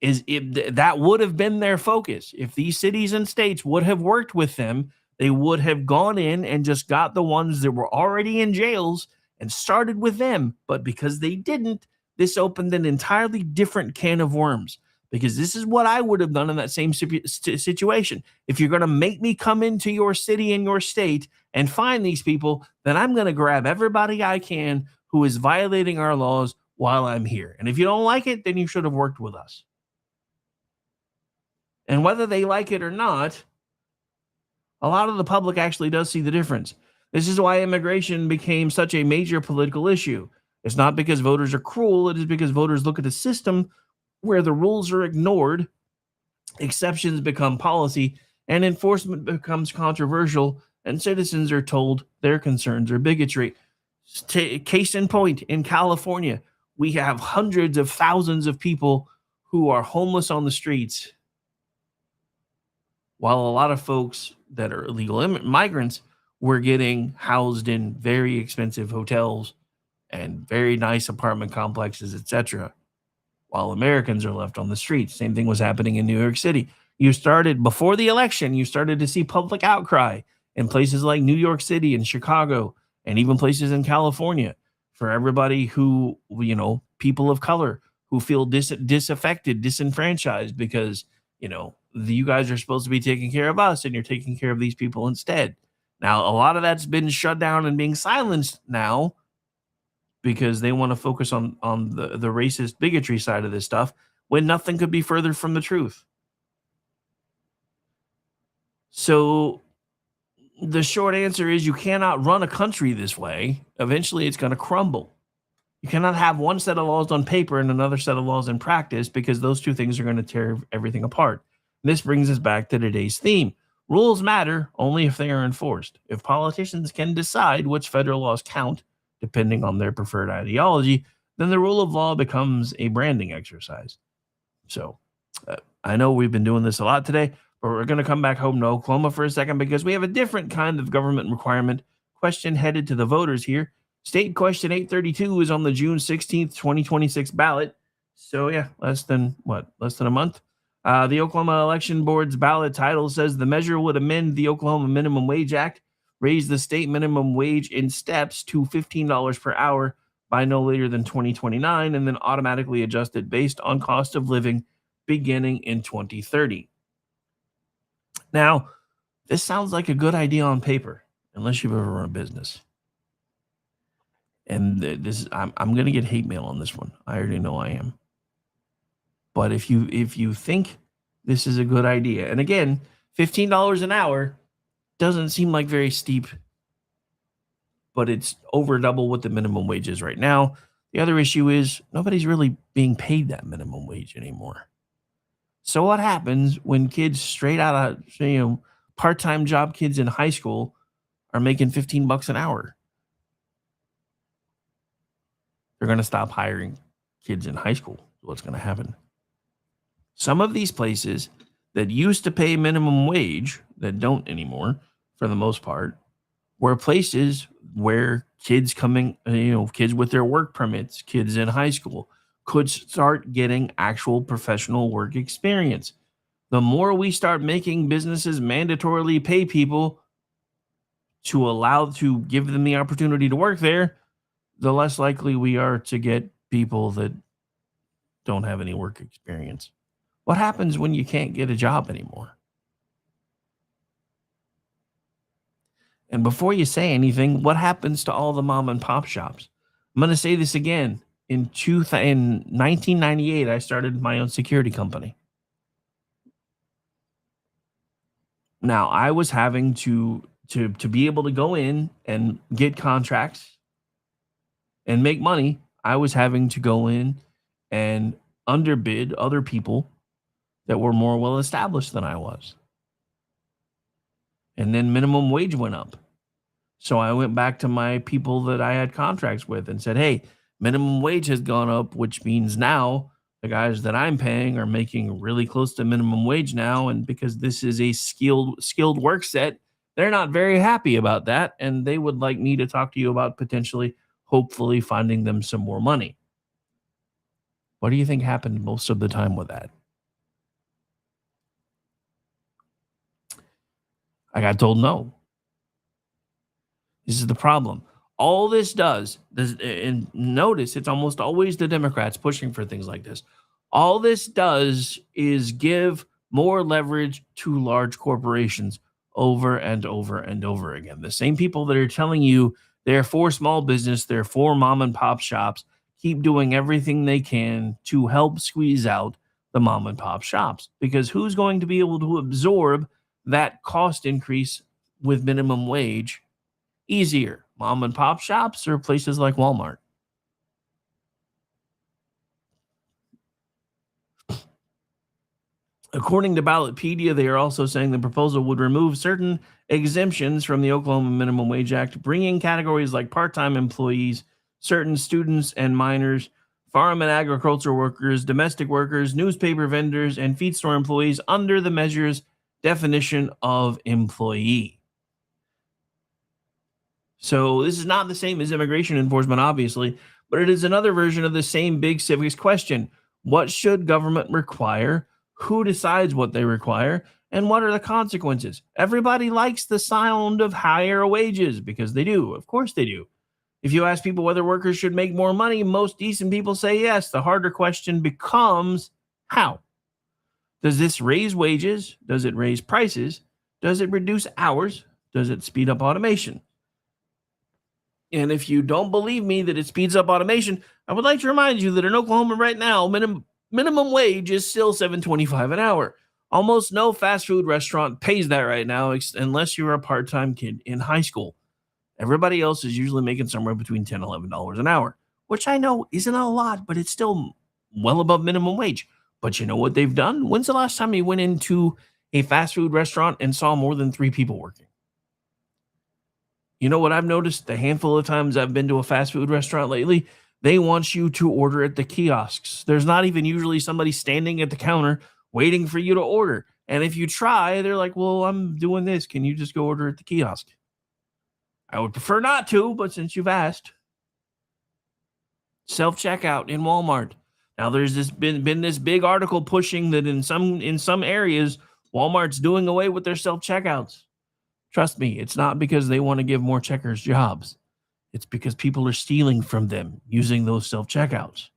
That would have been their focus. If these cities and states would have worked with them, they would have gone in and just got the ones that were already in jails and started with them. But because they didn't, this opened an entirely different can of worms. Because this is what I would have done in that same situation. If you're going to make me come into your city and your state and find these people, then I'm going to grab everybody I can who is violating our laws while I'm here. And if you don't like it, then you should have worked with us. And whether they like it or not, a lot of the public actually does see the difference. This is why immigration became such a major political issue. It's not because voters are cruel. It is because voters look at a system where the rules are ignored, exceptions become policy, and enforcement becomes controversial, and citizens are told their concerns are bigotry. Case in point, in California, we have hundreds of thousands of people who are homeless on the streets, while a lot of folks that are illegal migrants were getting housed in very expensive hotels and very nice apartment complexes, etc., while Americans are left on the streets. Same thing was happening in New York City. Before the election, you started to see public outcry in places like New York City and Chicago, and even places in California, for everybody who, people of color who feel disaffected, disenfranchised, because, you guys are supposed to be taking care of us and you're taking care of these people instead. Now, a lot of that's been shut down and being silenced now, because they want to focus on the racist bigotry side of this stuff, when nothing could be further from the truth. So the short answer is you cannot run a country this way. Eventually it's going to crumble. You cannot have one set of laws on paper and another set of laws in practice, because those two things are going to tear everything apart. This brings us back to today's theme. Rules matter only if they are enforced. If politicians can decide which federal laws count, depending on their preferred ideology, then the rule of law becomes a branding exercise. So I know we've been doing this a lot today, but we're going to come back home to Oklahoma for a second, because we have a different kind of government requirement question headed to the voters here. State question 832 is on the June 16th, 2026 ballot. So yeah, less than a month. The Oklahoma Election Board's ballot title says the measure would amend the Oklahoma Minimum Wage Act, raise the state minimum wage in steps to $15 per hour by no later than 2029, and then automatically adjust it based on cost of living beginning in 2030. Now, this sounds like a good idea on paper, unless you've ever run a business. And I'm going to get hate mail on this one. I already know I am. But if you think this is a good idea, and again, $15 an hour doesn't seem like very steep, but it's over double what the minimum wage is right now. The other issue is nobody's really being paid that minimum wage anymore. So what happens when kids straight out of, part-time job kids in high school are making $15 an hour? They're going to stop hiring kids in high school. What's going to happen? Some of these places that used to pay minimum wage, that don't anymore, for the most part, were places where kids kids with their work permits, kids in high school, could start getting actual professional work experience. The more we start making businesses mandatorily pay people to give them the opportunity to work there, the less likely we are to get people that don't have any work experience. What happens when you can't get a job anymore? And before you say anything, what happens to all the mom and pop shops? I'm going to say this again. In 1998, I started my own security company. Now, I was having to be able to go in and get contracts and make money. I was having to go in and underbid other people that were more well established than I was. And then minimum wage went up. So I went back to my people that I had contracts with and said, hey, minimum wage has gone up, which means now the guys that I'm paying are making really close to minimum wage now. And because this is a skilled work set, they're not very happy about that. And they would like me to talk to you about potentially, hopefully finding them some more money. What do you think happened most of the time with that? I got told no. This is the problem. All this does, and notice it's almost always the Democrats pushing for things like this. All this does is give more leverage to large corporations over and over and over again. The same people that are telling you they're for small business, they're for mom and pop shops, keep doing everything they can to help squeeze out the mom and pop shops. Because who's going to be able to absorb that cost increase with minimum wage easier? Mom and pop shops or places like Walmart? According to Ballotpedia, they are also saying the proposal would remove certain exemptions from the Oklahoma Minimum Wage Act, bringing categories like part-time employees, certain students and minors, farm and agriculture workers, domestic workers, newspaper vendors, and feed store employees under the measure's definition of employee. So this is not the same as immigration enforcement, obviously, but it is another version of the same big civics question. What should government require? Who decides what they require? And what are the consequences? Everybody likes the sound of higher wages because they do. Of course they do. If you ask people whether workers should make more money, most decent people say yes. The harder question becomes how? Does this raise wages? Does it raise prices? Does it reduce hours? Does it speed up automation? And if you don't believe me that it speeds up automation, I would like to remind you that in Oklahoma right now, minimum wage is still $7.25 an hour. Almost no fast food restaurant pays that right now, unless you're a part-time kid in high school. Everybody else is usually making somewhere between $10 and $11 an hour, which I know isn't a lot, but it's still well above minimum wage. But you know what they've done? When's the last time you went into a fast food restaurant and saw more than 3 people working? You know what I've noticed the handful of times I've been to a fast food restaurant lately? They want you to order at the kiosks. There's not even usually somebody standing at the counter waiting for you to order. And if you try, they're like, well, I'm doing this. Can you just go order at the kiosk? I would prefer not to, but since you've asked. Self-checkout in Walmart. Now there's been this big article pushing that in some areas, Walmart's doing away with their self-checkouts. Trust me, it's not because they want to give more checkers jobs. It's because people are stealing from them using those self-checkouts.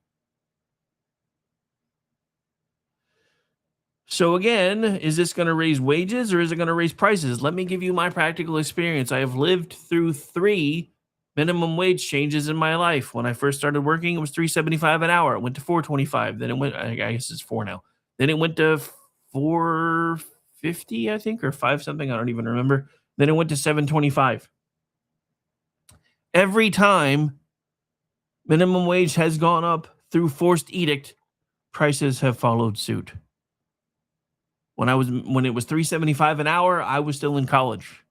So again, is this going to raise wages or is it going to raise prices? Let me give you my practical experience. I have lived through 3 minimum wage changes in my life. When I first started working, it was $3.75 an hour. It went to $4.25. Then it went, I guess it's 4 now. Then it went to $4.50, I think, or 5 something. I don't even remember. Then it went to $7.25. Every time minimum wage has gone up through forced edict, prices have followed suit. When it was $3.75 an hour, I was still in college.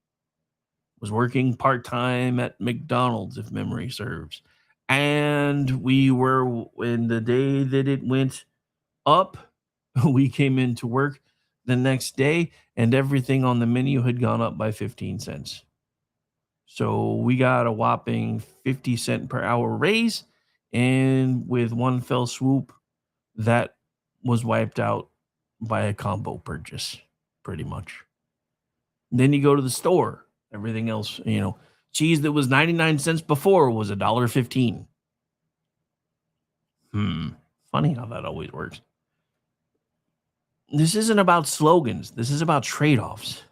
Was working part-time at McDonald's, if memory serves. And we were, in the day that it went up, we came into work the next day and everything on the menu had gone up by 15 cents. So we got a whopping 50-cent per hour raise. And with one fell swoop, that was wiped out by a combo purchase, pretty much. Then you go to the store, everything else, cheese that was 99 cents before was $1.15. Funny how that always works. This isn't about slogans. This is about trade-offs.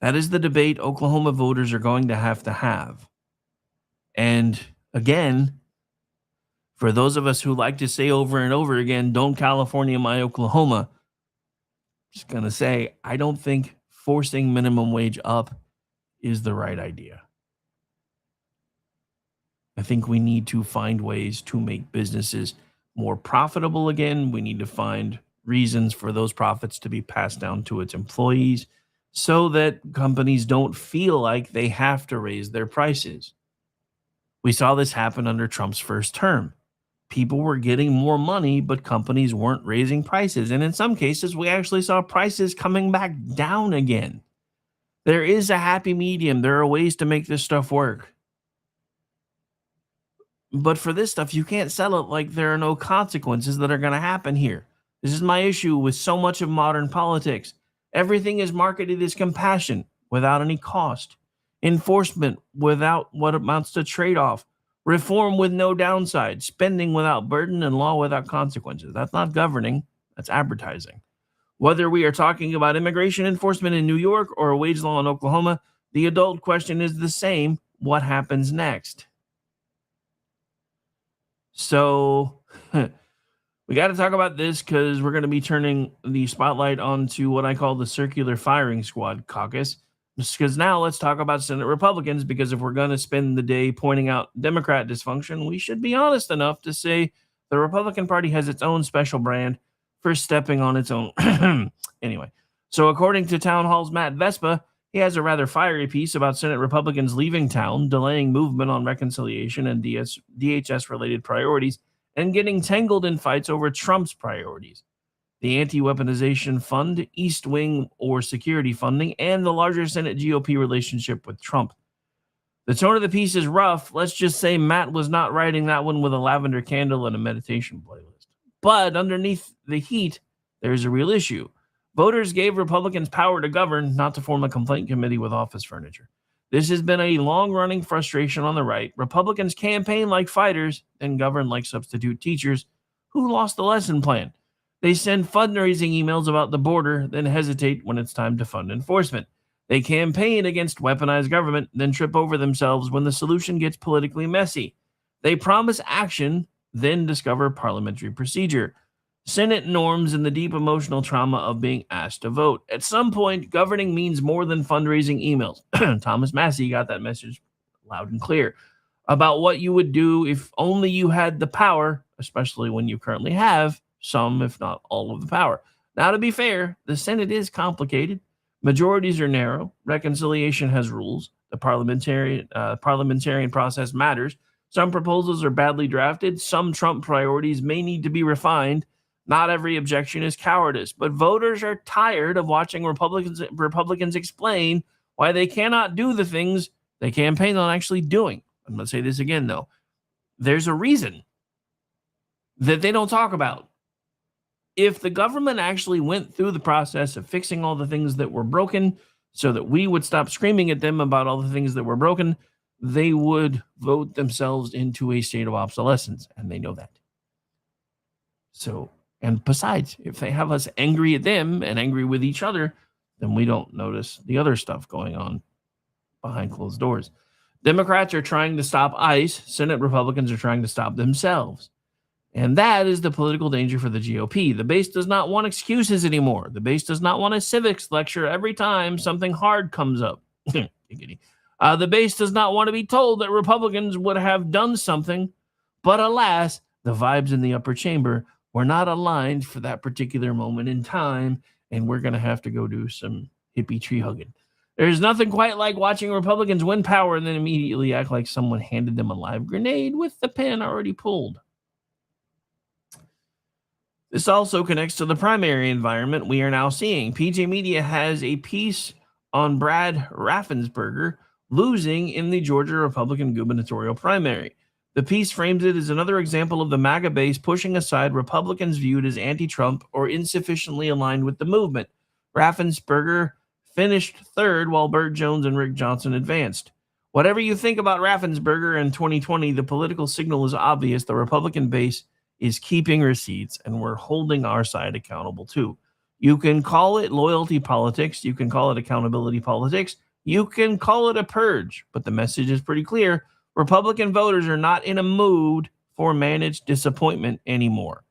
That is the debate Oklahoma voters are going to have. And again, for those of us who like to say over and over again, don't California my Oklahoma, just going to say, I don't think forcing minimum wage up is the right idea. I think we need to find ways to make businesses more profitable again. We need to find reasons for those profits to be passed down to its employees so that companies don't feel like they have to raise their prices. We saw this happen under Trump's first term. People were getting more money, but companies weren't raising prices. And in some cases, we actually saw prices coming back down again. There is a happy medium. There are ways to make this stuff work. But for this stuff, you can't sell it like there are no consequences that are going to happen here. This is my issue with so much of modern politics. Everything is marketed as compassion without any cost, enforcement without what amounts to trade-off, reform with no downside, spending without burden, and law without consequences. That's not governing, that's advertising. Whether we are talking about immigration enforcement in New York or a wage law in Oklahoma, the adult question is the same: what happens next? So we got to talk about this because we're going to be turning the spotlight onto what I call the circular firing squad caucus. Because now let's talk about Senate Republicans, because if we're going to spend the day pointing out Democrat dysfunction, we should be honest enough to say the Republican Party has its own special brand for stepping on its own. Anyway, so according to Town Hall's Matt Vespa, he has a rather fiery piece about Senate Republicans leaving town, delaying movement on reconciliation and DHS-related priorities, and getting tangled in fights over Trump's priorities. The anti-weaponization fund, East Wing or security funding, and the larger Senate GOP relationship with Trump. The tone of the piece is rough. Let's just say Matt was not writing that one with a lavender candle and a meditation playlist. But underneath the heat, there's a real issue. Voters gave Republicans power to govern, not to form a complaint committee with office furniture. This has been a long-running frustration on the right. Republicans campaign like fighters and govern like substitute teachers who lost the lesson plan. They send fundraising emails about the border, then hesitate when it's time to fund enforcement. They campaign against weaponized government, then trip over themselves when the solution gets politically messy. They promise action, then discover parliamentary procedure, Senate norms, and the deep emotional trauma of being asked to vote. At some point, governing means more than fundraising emails. Thomas Massey got that message loud and clear about what you would do if only you had the power, especially when you currently have some, if not all, of the power. Now, to be fair, the Senate is complicated. Majorities are narrow. Reconciliation has rules. The parliamentarian process matters. Some proposals are badly drafted. Some Trump priorities may need to be refined. Not every objection is cowardice, but voters are tired of watching Republicans explain why they cannot do the things they campaign on actually doing. I'm going to say this again, though. There's a reason that they don't talk about. If the government actually went through the process of fixing all the things that were broken so that we would stop screaming at them about all the things that were broken, they would vote themselves into a state of obsolescence, and they know that. So, and besides, if they have us angry at them and angry with each other, then we don't notice the other stuff going on behind closed doors. Democrats are trying to stop ICE. Senate Republicans are trying to stop themselves. And that is the political danger for the GOP. The base does not want excuses anymore. The base does not want a civics lecture every time something hard comes up. The base does not want to be told that Republicans would have done something. But alas, the vibes in the upper chamber were not aligned for that particular moment in time. And we're going to have to go do some hippie tree hugging. There's nothing quite like watching Republicans win power and then immediately act like someone handed them a live grenade with the pin already pulled. This also connects to the primary environment we are now seeing. PJ Media has a piece on Brad Raffensperger losing in the Georgia Republican gubernatorial primary. The piece frames it as another example of the MAGA base pushing aside Republicans viewed as anti-Trump or insufficiently aligned with the movement. Raffensperger finished third while Burt Jones and Rick Johnson advanced. Whatever you think about Raffensperger in 2020, the political signal is obvious. The Republican base is keeping receipts, and we're holding our side accountable too. You can call it loyalty politics. You can call it accountability politics. You can call it a purge, but the message is pretty clear. Republican voters are not in a mood for managed disappointment anymore.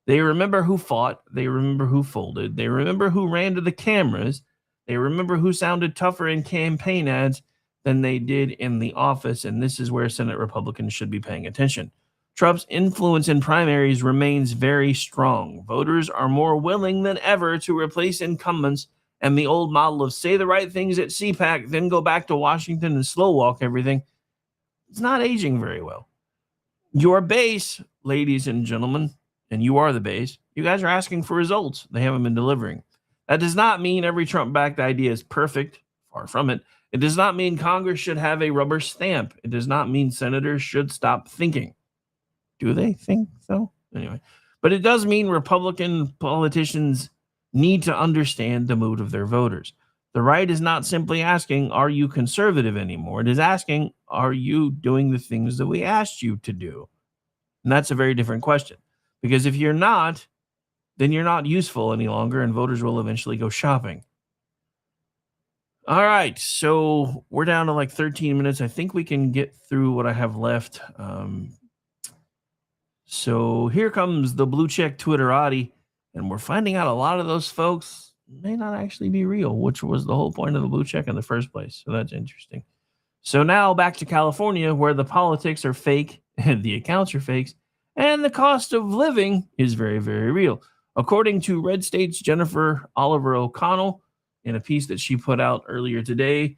They remember who fought. They remember who folded. They remember who ran to the cameras. They remember who sounded tougher in campaign ads than they did in the office, and this is where Senate Republicans should be paying attention. Trump's influence in primaries remains very strong. Voters are more willing than ever to replace incumbents, and the old model of say the right things at CPAC, then go back to Washington and slow walk everything, it's not aging very well. Your base, ladies and gentlemen, and you are the base, you guys are asking for results. They haven't been delivering. That does not mean every Trump-backed idea is perfect. Far from it. It does not mean Congress should have a rubber stamp. It does not mean senators should stop thinking. Do they think so? Anyway, but it does mean Republican politicians need to understand the mood of their voters. The right is not simply asking, are you conservative anymore? It is asking, are you doing the things that we asked you to do? And that's a very different question. Because if you're not, then you're not useful any longer, and voters will eventually go shopping. All right, so we're down to like 13 minutes. I think we can get through what I have left. So here comes the blue check Twitterati, and we're finding out a lot of those folks may not actually be real, which was the whole point of the blue check in the first place. So that's interesting. So now back to California, where the politics are fake and the accounts are fakes, and the cost of living is very, very real. According to Red State's Jennifer Oliver O'Connell, in a piece that she put out earlier today,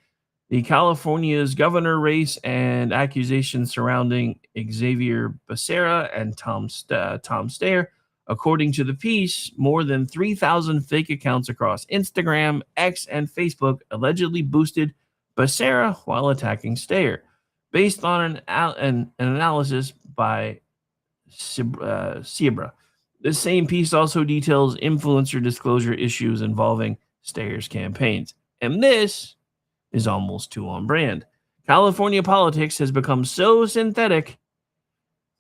the California's governor race and accusations surrounding Xavier Becerra and Tom Steyer. According to the piece, more than 3,000 fake accounts across Instagram, X, and Facebook allegedly boosted Becerra while attacking Steyer. Based on an analysis by Sibra. The same piece also details influencer disclosure issues involving Steyer's campaigns. And this is almost too on brand. California politics has become so synthetic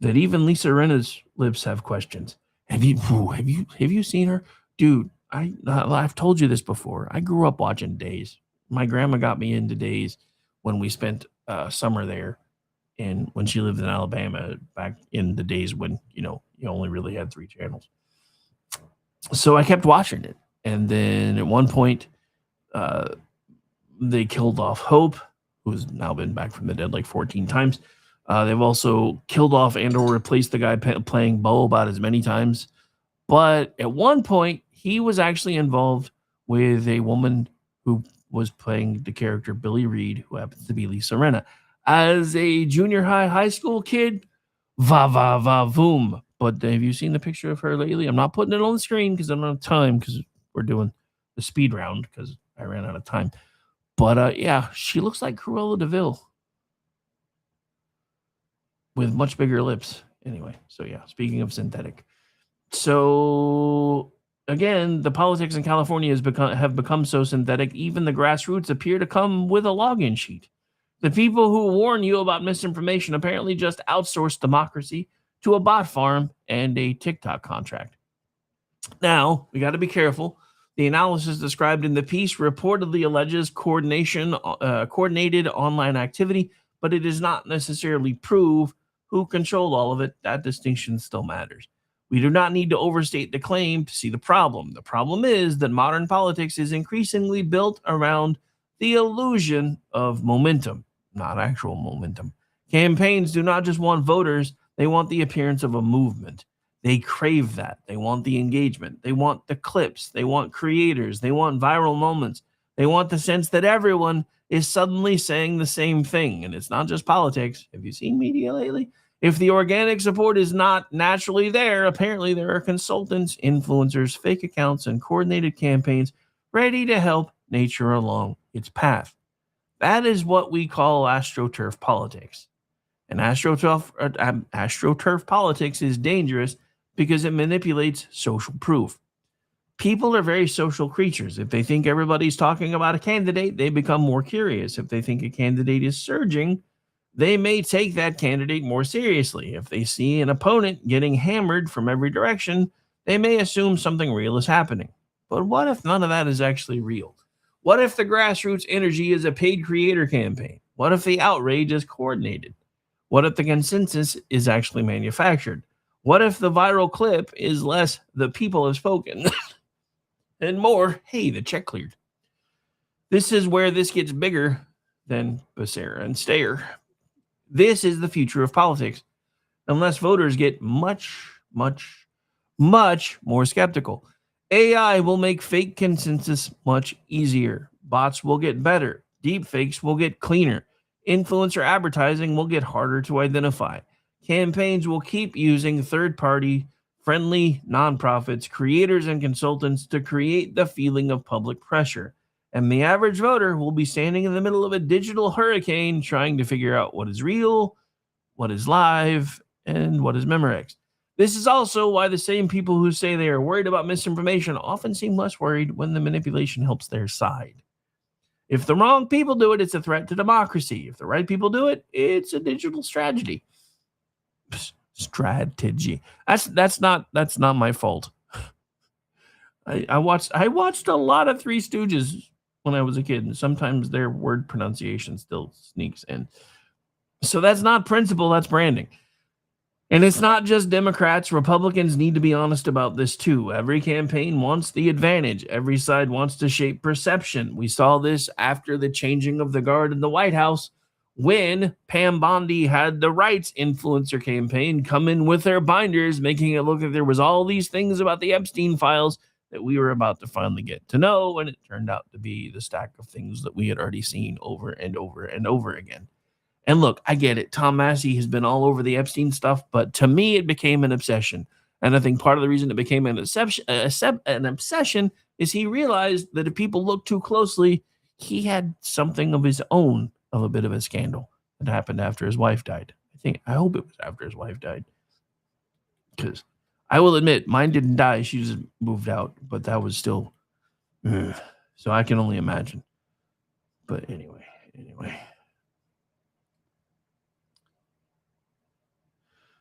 that even Lisa Rinna's lips have questions. Have you seen her? Dude, I've told you this before. I grew up watching Days. My grandma got me into Days when we spent summer there, and when she lived in Alabama back in the days when, you only really had 3 channels. So I kept watching it. And then at one point, they killed off Hope, who's now been back from the dead like 14 times. They've also killed off and or replaced the guy playing Bo about as many times. But at one point, he was actually involved with a woman who was playing the character Billy Reed, who happens to be Lisa Rinna. As a junior high school kid, voom. But have you seen the picture of her lately? I'm not putting it on the screen because I don't have time, because we're doing the speed round because I ran out of time. But yeah, she looks like Cruella de Vil with much bigger lips. Anyway, so yeah, speaking of synthetic. So again, the politics in California have become so synthetic, even the grassroots appear to come with a login sheet. The people who warn you about misinformation apparently just outsourced democracy to a bot farm and a TikTok contract. Now, we got to be careful. The analysis described in the piece reportedly alleges coordinated online activity, but it does not necessarily prove who controlled all of it. That distinction still matters. We do not need to overstate the claim to see the problem. The problem is that modern politics is increasingly built around the illusion of momentum, not actual momentum. Campaigns do not just want voters, they want the appearance of a movement. They crave that. They want the engagement. They want the clips. They want creators. They want viral moments. They want the sense that everyone is suddenly saying the same thing. And it's not just politics. Have you seen media lately? If the organic support is not naturally there, apparently there are consultants, influencers, fake accounts, and coordinated campaigns ready to help nature along its path. That is what we call astroturf politics. And astroturf politics is dangerous because it manipulates social proof. People are very social creatures. If they think everybody's talking about a candidate, they become more curious. If they think a candidate is surging, they may take that candidate more seriously. If they see an opponent getting hammered from every direction, they may assume something real is happening. But what if none of that is actually real? What if the grassroots energy is a paid creator campaign? What if the outrage is coordinated? What if the consensus is actually manufactured? What if the viral clip is less the people have spoken and more, hey, the check cleared? This is where this gets bigger than Becerra and Steyer. This is the future of politics, unless voters get much more skeptical. AI will make fake consensus much easier. Bots will get better. Deepfakes will get cleaner. Influencer advertising will get harder to identify. Campaigns will keep using third-party, friendly nonprofits, creators, and consultants to create the feeling of public pressure. And the average voter will be standing in the middle of a digital hurricane trying to figure out what is real, what is live, and what is Memorex. This is also why the same people who say they are worried about misinformation often seem less worried when the manipulation helps their side. If the wrong people do it, it's a threat to democracy. If the right people do it, it's a digital strategy. Strategy. That's not my fault. I watched a lot of Three Stooges when I was a kid, and sometimes their word pronunciation still sneaks in. So that's not principle, that's branding. And it's not just Democrats. Republicans need to be honest about this too. Every campaign wants the advantage. Every side wants to shape perception. We saw this after the changing of the guard in the White House when Pam Bondi had the rights influencer campaign come in with their binders, making it look like there was all these things about the Epstein files that we were about to finally get to know, and it turned out to be the stack of things that we had already seen over and over and over again. And look, I get it. Tom Massey has been all over the Epstein stuff, but to me, it became an obsession. And I think part of the reason it became an obsession is he realized that if people looked too closely, he had something of his own of a bit of a scandal that happened after his wife died. I hope it was after his wife died. Because I will admit, mine didn't die. She just moved out, but that was still... So I can only imagine. But anyway.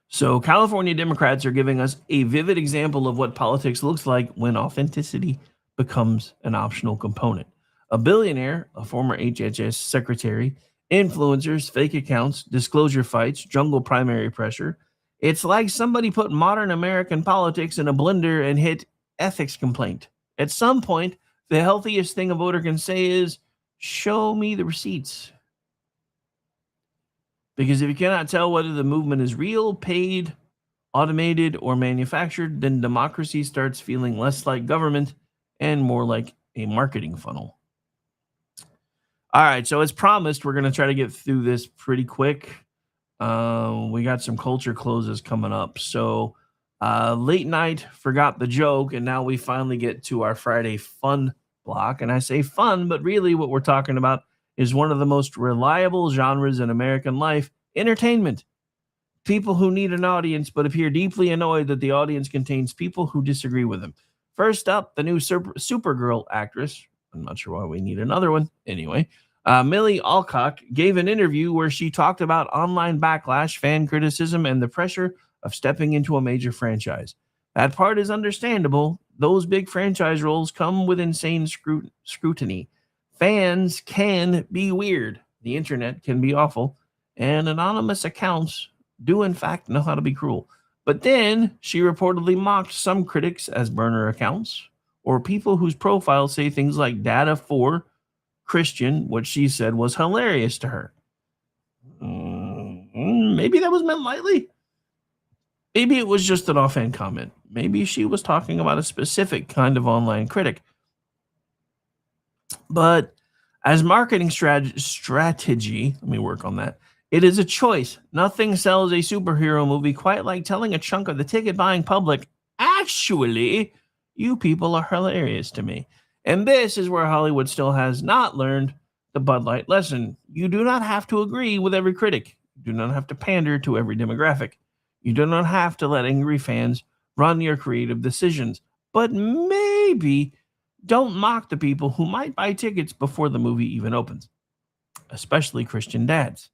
So California Democrats are giving us a vivid example of what politics looks like when authenticity becomes an optional component. A billionaire, a former HHS secretary, influencers, fake accounts, disclosure fights, jungle primary pressure. It's like somebody put modern American politics in a blender and hit ethics complaint. At some point, the healthiest thing a voter can say is, show me the receipts. Because if you cannot tell whether the movement is real, paid, automated, or manufactured, then democracy starts feeling less like government and more like a marketing funnel. All right, so as promised, we're going to try to get through this pretty quick. We got some culture closes coming up. So late night, forgot the joke, and now we finally get to our Friday fun block. And I say fun, but really what we're talking about is one of the most reliable genres in American life, entertainment. People who need an audience but appear deeply annoyed that the audience contains people who disagree with them. First up, the new Supergirl actress. I'm not sure why we need another one. Anyway, Millie Alcock gave an interview where she talked about online backlash, fan criticism, and the pressure of stepping into a major franchise. That part is understandable. Those big franchise roles come with insane scrutiny. Fans can be weird. The internet can be awful. And anonymous accounts do, in fact, know how to be cruel. But then she reportedly mocked some critics as burner accounts or people whose profiles say things like data for Christian, what she said was hilarious to her. Maybe that was meant lightly. Maybe it was just an offhand comment. Maybe she was talking about a specific kind of online critic. But as marketing strategy, let me work on that. It is a choice. Nothing sells a superhero movie quite like telling a chunk of the ticket buying public, actually, you people are hilarious to me. And this is where Hollywood still has not learned the Bud Light lesson. You do not have to agree with every critic. You do not have to pander to every demographic. You do not have to let angry fans run your creative decisions. But maybe don't mock the people who might buy tickets before the movie even opens, especially Christian dads.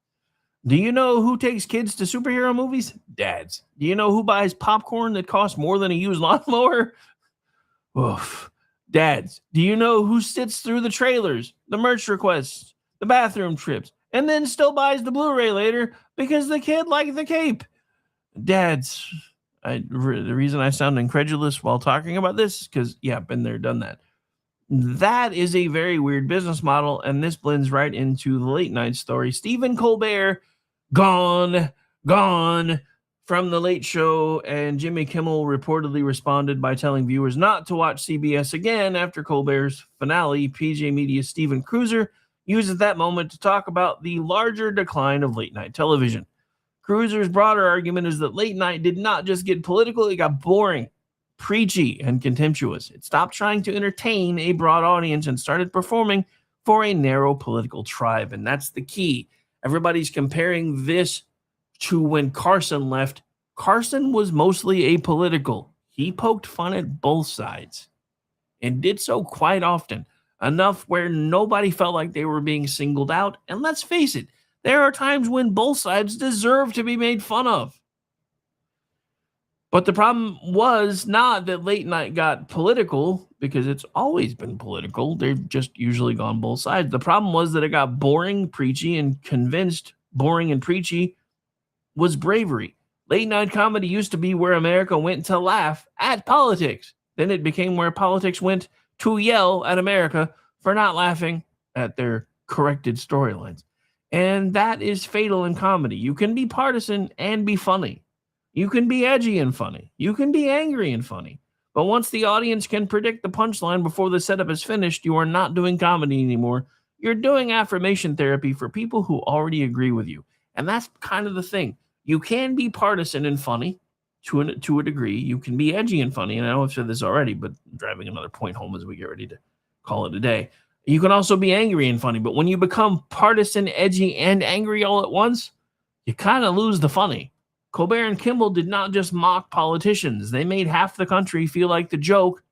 Do you know who takes kids to superhero movies? Dads. Do you know who buys popcorn that costs more than a used lawnmower? Oof. Dads. Do you know who sits through the trailers, the merch requests, the bathroom trips, and then still buys the Blu-ray later because the kid liked the cape? Dads. The reason I sound incredulous while talking about this is because, yeah, been there, done that. That is a very weird business model, and this blends right into the late night story. Stephen Colbert, gone from the Late Show, and Jimmy Kimmel reportedly responded by telling viewers not to watch CBS again after Colbert's finale. PJ Media's Steven Cruiser uses that moment to talk about the larger decline of late night television. Cruiser's broader argument is that late night did not just get political, it got boring, preachy, and contemptuous. It stopped trying to entertain a broad audience and started performing for a narrow political tribe. And that's the key. Everybody's comparing this to when Carson left. Carson was mostly apolitical. He poked fun at both sides and did so quite often, enough where nobody felt like they were being singled out. And let's face it, there are times when both sides deserve to be made fun of. But the problem was not that late night got political, because it's always been political. They've just usually gone both sides. The problem was that it got boring, preachy, and convinced boring and preachy was bravery. Late night comedy used to be where America went to laugh at politics. Then it became where politics went to yell at America for not laughing at their corrected storylines. And that is fatal in comedy. You can be partisan and be funny. You can be edgy and funny. You can be angry and funny. But once the audience can predict the punchline before the setup is finished, you are not doing comedy anymore. You're doing affirmation therapy for people who already agree with you. And that's kind of the thing. You can be partisan and funny to a degree. You can be edgy and funny. And I know I've said this already, but I'm driving another point home as we get ready to call it a day. You can also be angry and funny. But when you become partisan, edgy, and angry all at once, you kind of lose the funny. Colbert and Kimmel did not just mock politicians. They made half the country feel like the joke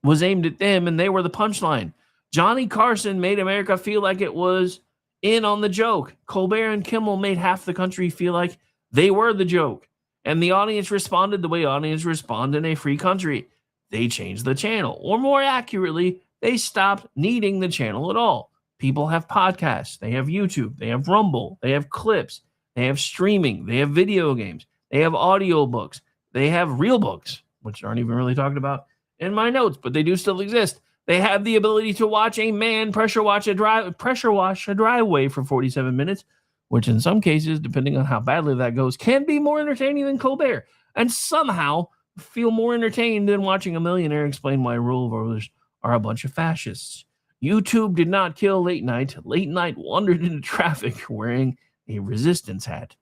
was aimed at them and they were the punchline. Johnny Carson made America feel like it was in on the joke. Colbert and Kimmel made half the country feel like they were the joke. And the audience responded the way audience respond in a free country. They changed the channel. Or more accurately, they stopped needing the channel at all. People have podcasts. They have YouTube. They have Rumble. They have clips. They have streaming. They have video games. They have audiobooks. They have real books, which aren't even really talked about in my notes, but they do still exist. They have the ability to watch a man pressure wash a driveway for 47 minutes, which in some cases, depending on how badly that goes, can be more entertaining than Colbert, and somehow feel more entertained than watching a millionaire explain why rule voters are a bunch of fascists. YouTube did not kill late night. Late night wandered into traffic wearing a resistance hat.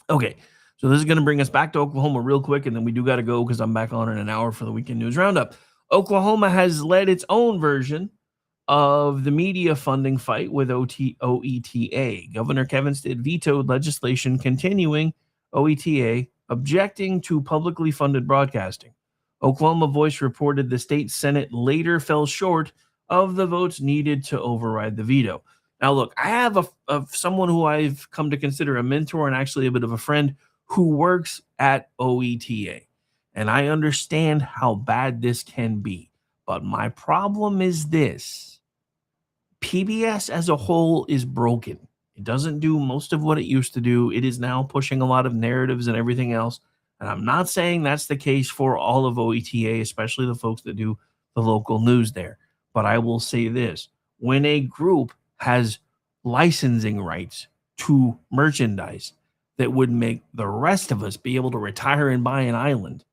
Okay, so this is going to bring us back to Oklahoma real quick, and then we do got to go because I'm back on in an hour for the Weekend News Roundup. Oklahoma has led its own version of the media funding fight with OETA. Governor Kevin Stitt vetoed legislation continuing OETA, objecting to publicly funded broadcasting. Oklahoma Voice reported the state Senate later fell short of the votes needed to override the veto. Now, look, I have someone who I've come to consider a mentor and actually a bit of a friend who works at OETA. And I understand how bad this can be. But my problem is this. PBS as a whole is broken. It doesn't do most of what it used to do. It is now pushing a lot of narratives and everything else. And I'm not saying that's the case for all of OETA, especially the folks that do the local news there. But I will say this. When a group has licensing rights to merchandise that would make the rest of us be able to retire and buy an island,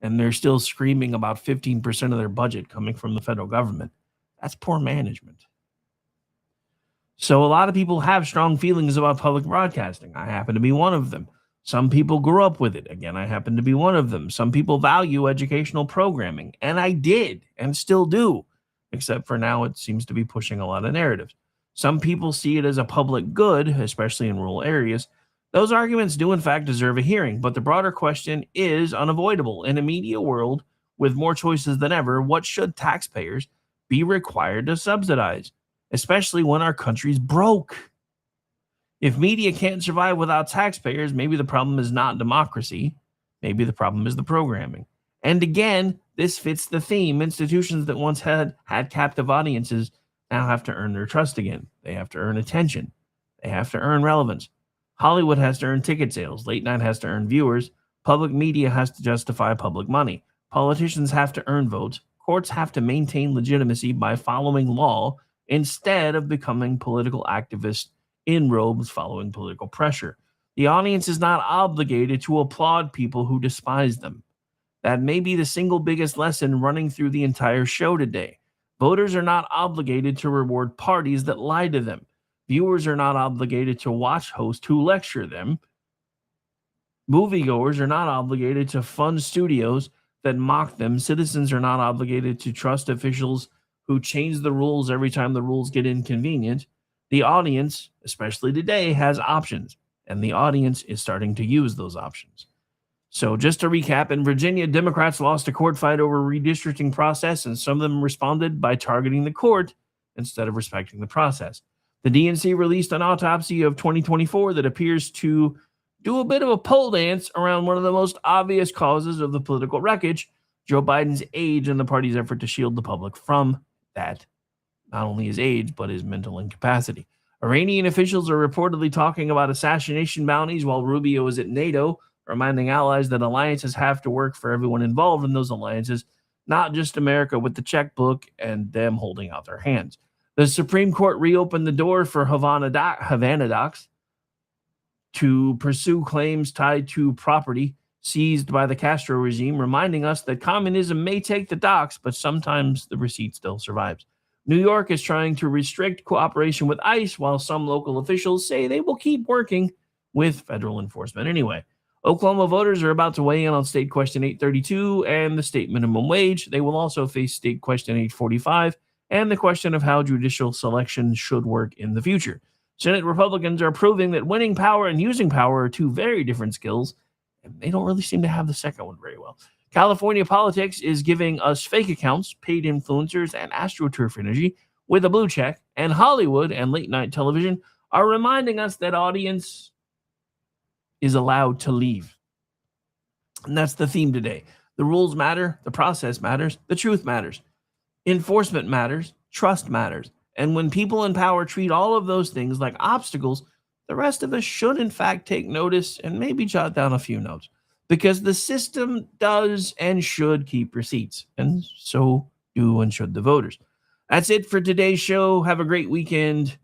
and they're still screaming about 15% of their budget coming from the federal government. That's poor management. So a lot of people have strong feelings about public broadcasting. I happen to be one of them. Some people grew up with it. Again, I happen to be one of them. Some people value educational programming, and I did and still do, except for now it seems to be pushing a lot of narratives. Some people see it as a public good, especially in rural areas. Those arguments do, in fact, deserve a hearing, but the broader question is unavoidable. In a media world with more choices than ever, what should taxpayers be required to subsidize, especially when our country's broke? If media can't survive without taxpayers, maybe the problem is not democracy. Maybe the problem is the programming. And again, this fits the theme. Institutions that once had captive audiences now have to earn their trust again. They have to earn attention. They have to earn relevance. Hollywood has to earn ticket sales. Late night has to earn viewers. Public media has to justify public money. Politicians have to earn votes. Courts have to maintain legitimacy by following law instead of becoming political activists in robes following political pressure. The audience is not obligated to applaud people who despise them. That may be the single biggest lesson running through the entire show today. Voters are not obligated to reward parties that lie to them. Viewers are not obligated to watch hosts who lecture them. Moviegoers are not obligated to fund studios that mock them. Citizens are not obligated to trust officials who change the rules every time the rules get inconvenient. The audience, especially today, has options, and the audience is starting to use those options. So just to recap, in Virginia, Democrats lost a court fight over redistricting process, and some of them responded by targeting the court instead of respecting the process. The DNC released an autopsy of 2024 that appears to do a bit of a pole dance around one of the most obvious causes of the political wreckage, Joe Biden's age and the party's effort to shield the public from that. Not only his age, but his mental incapacity. Iranian officials are reportedly talking about assassination bounties while Rubio is at NATO, reminding allies that alliances have to work for everyone involved in those alliances, not just America with the checkbook and them holding out their hands. The Supreme Court reopened the door for Havana docs to pursue claims tied to property seized by the Castro regime, reminding us that communism may take the docks, but sometimes the receipt still survives. New York is trying to restrict cooperation with ICE, while some local officials say they will keep working with federal enforcement anyway. Oklahoma voters are about to weigh in on State Question 832 and the state minimum wage. They will also face State Question 845 and the question of how judicial selection should work in the future. Senate Republicans are proving that winning power and using power are two very different skills, and they don't really seem to have the second one very well. California politics is giving us fake accounts, paid influencers, and AstroTurf energy with a blue check, and Hollywood and late-night television are reminding us that audience is allowed to leave. And that's the theme today. The rules matter, the process matters, the truth matters. Enforcement matters, trust matters. And when people in power treat all of those things like obstacles, the rest of us should, in fact, take notice and maybe jot down a few notes. Because the system does and should keep receipts, and so do and should the voters. That's it for today's show. Have a great weekend.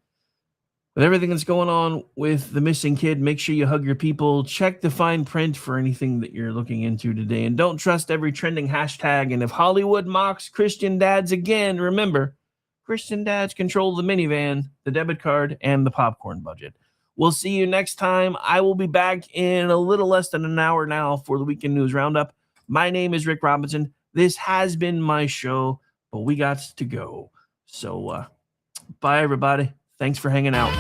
With everything that's going on with the missing kid, make sure you hug your people. Check the fine print for anything that you're looking into today. And don't trust every trending hashtag. And if Hollywood mocks Christian dads again, remember, Christian dads control the minivan, the debit card, and the popcorn budget. We'll see you next time. I will be back in a little less than an hour now for the Weekend News Roundup. My name is Rick Robinson. This has been my show, but we got to go. So, bye, everybody. Thanks for hanging out.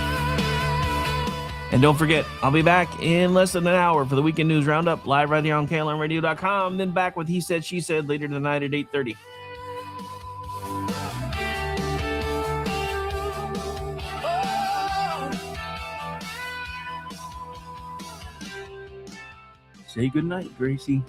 And don't forget, I'll be back in less than an hour for the Weekend News Roundup, live right here on KLMradio.com. Then back with He Said, She Said later tonight at 8:30. Say goodnight, Gracie.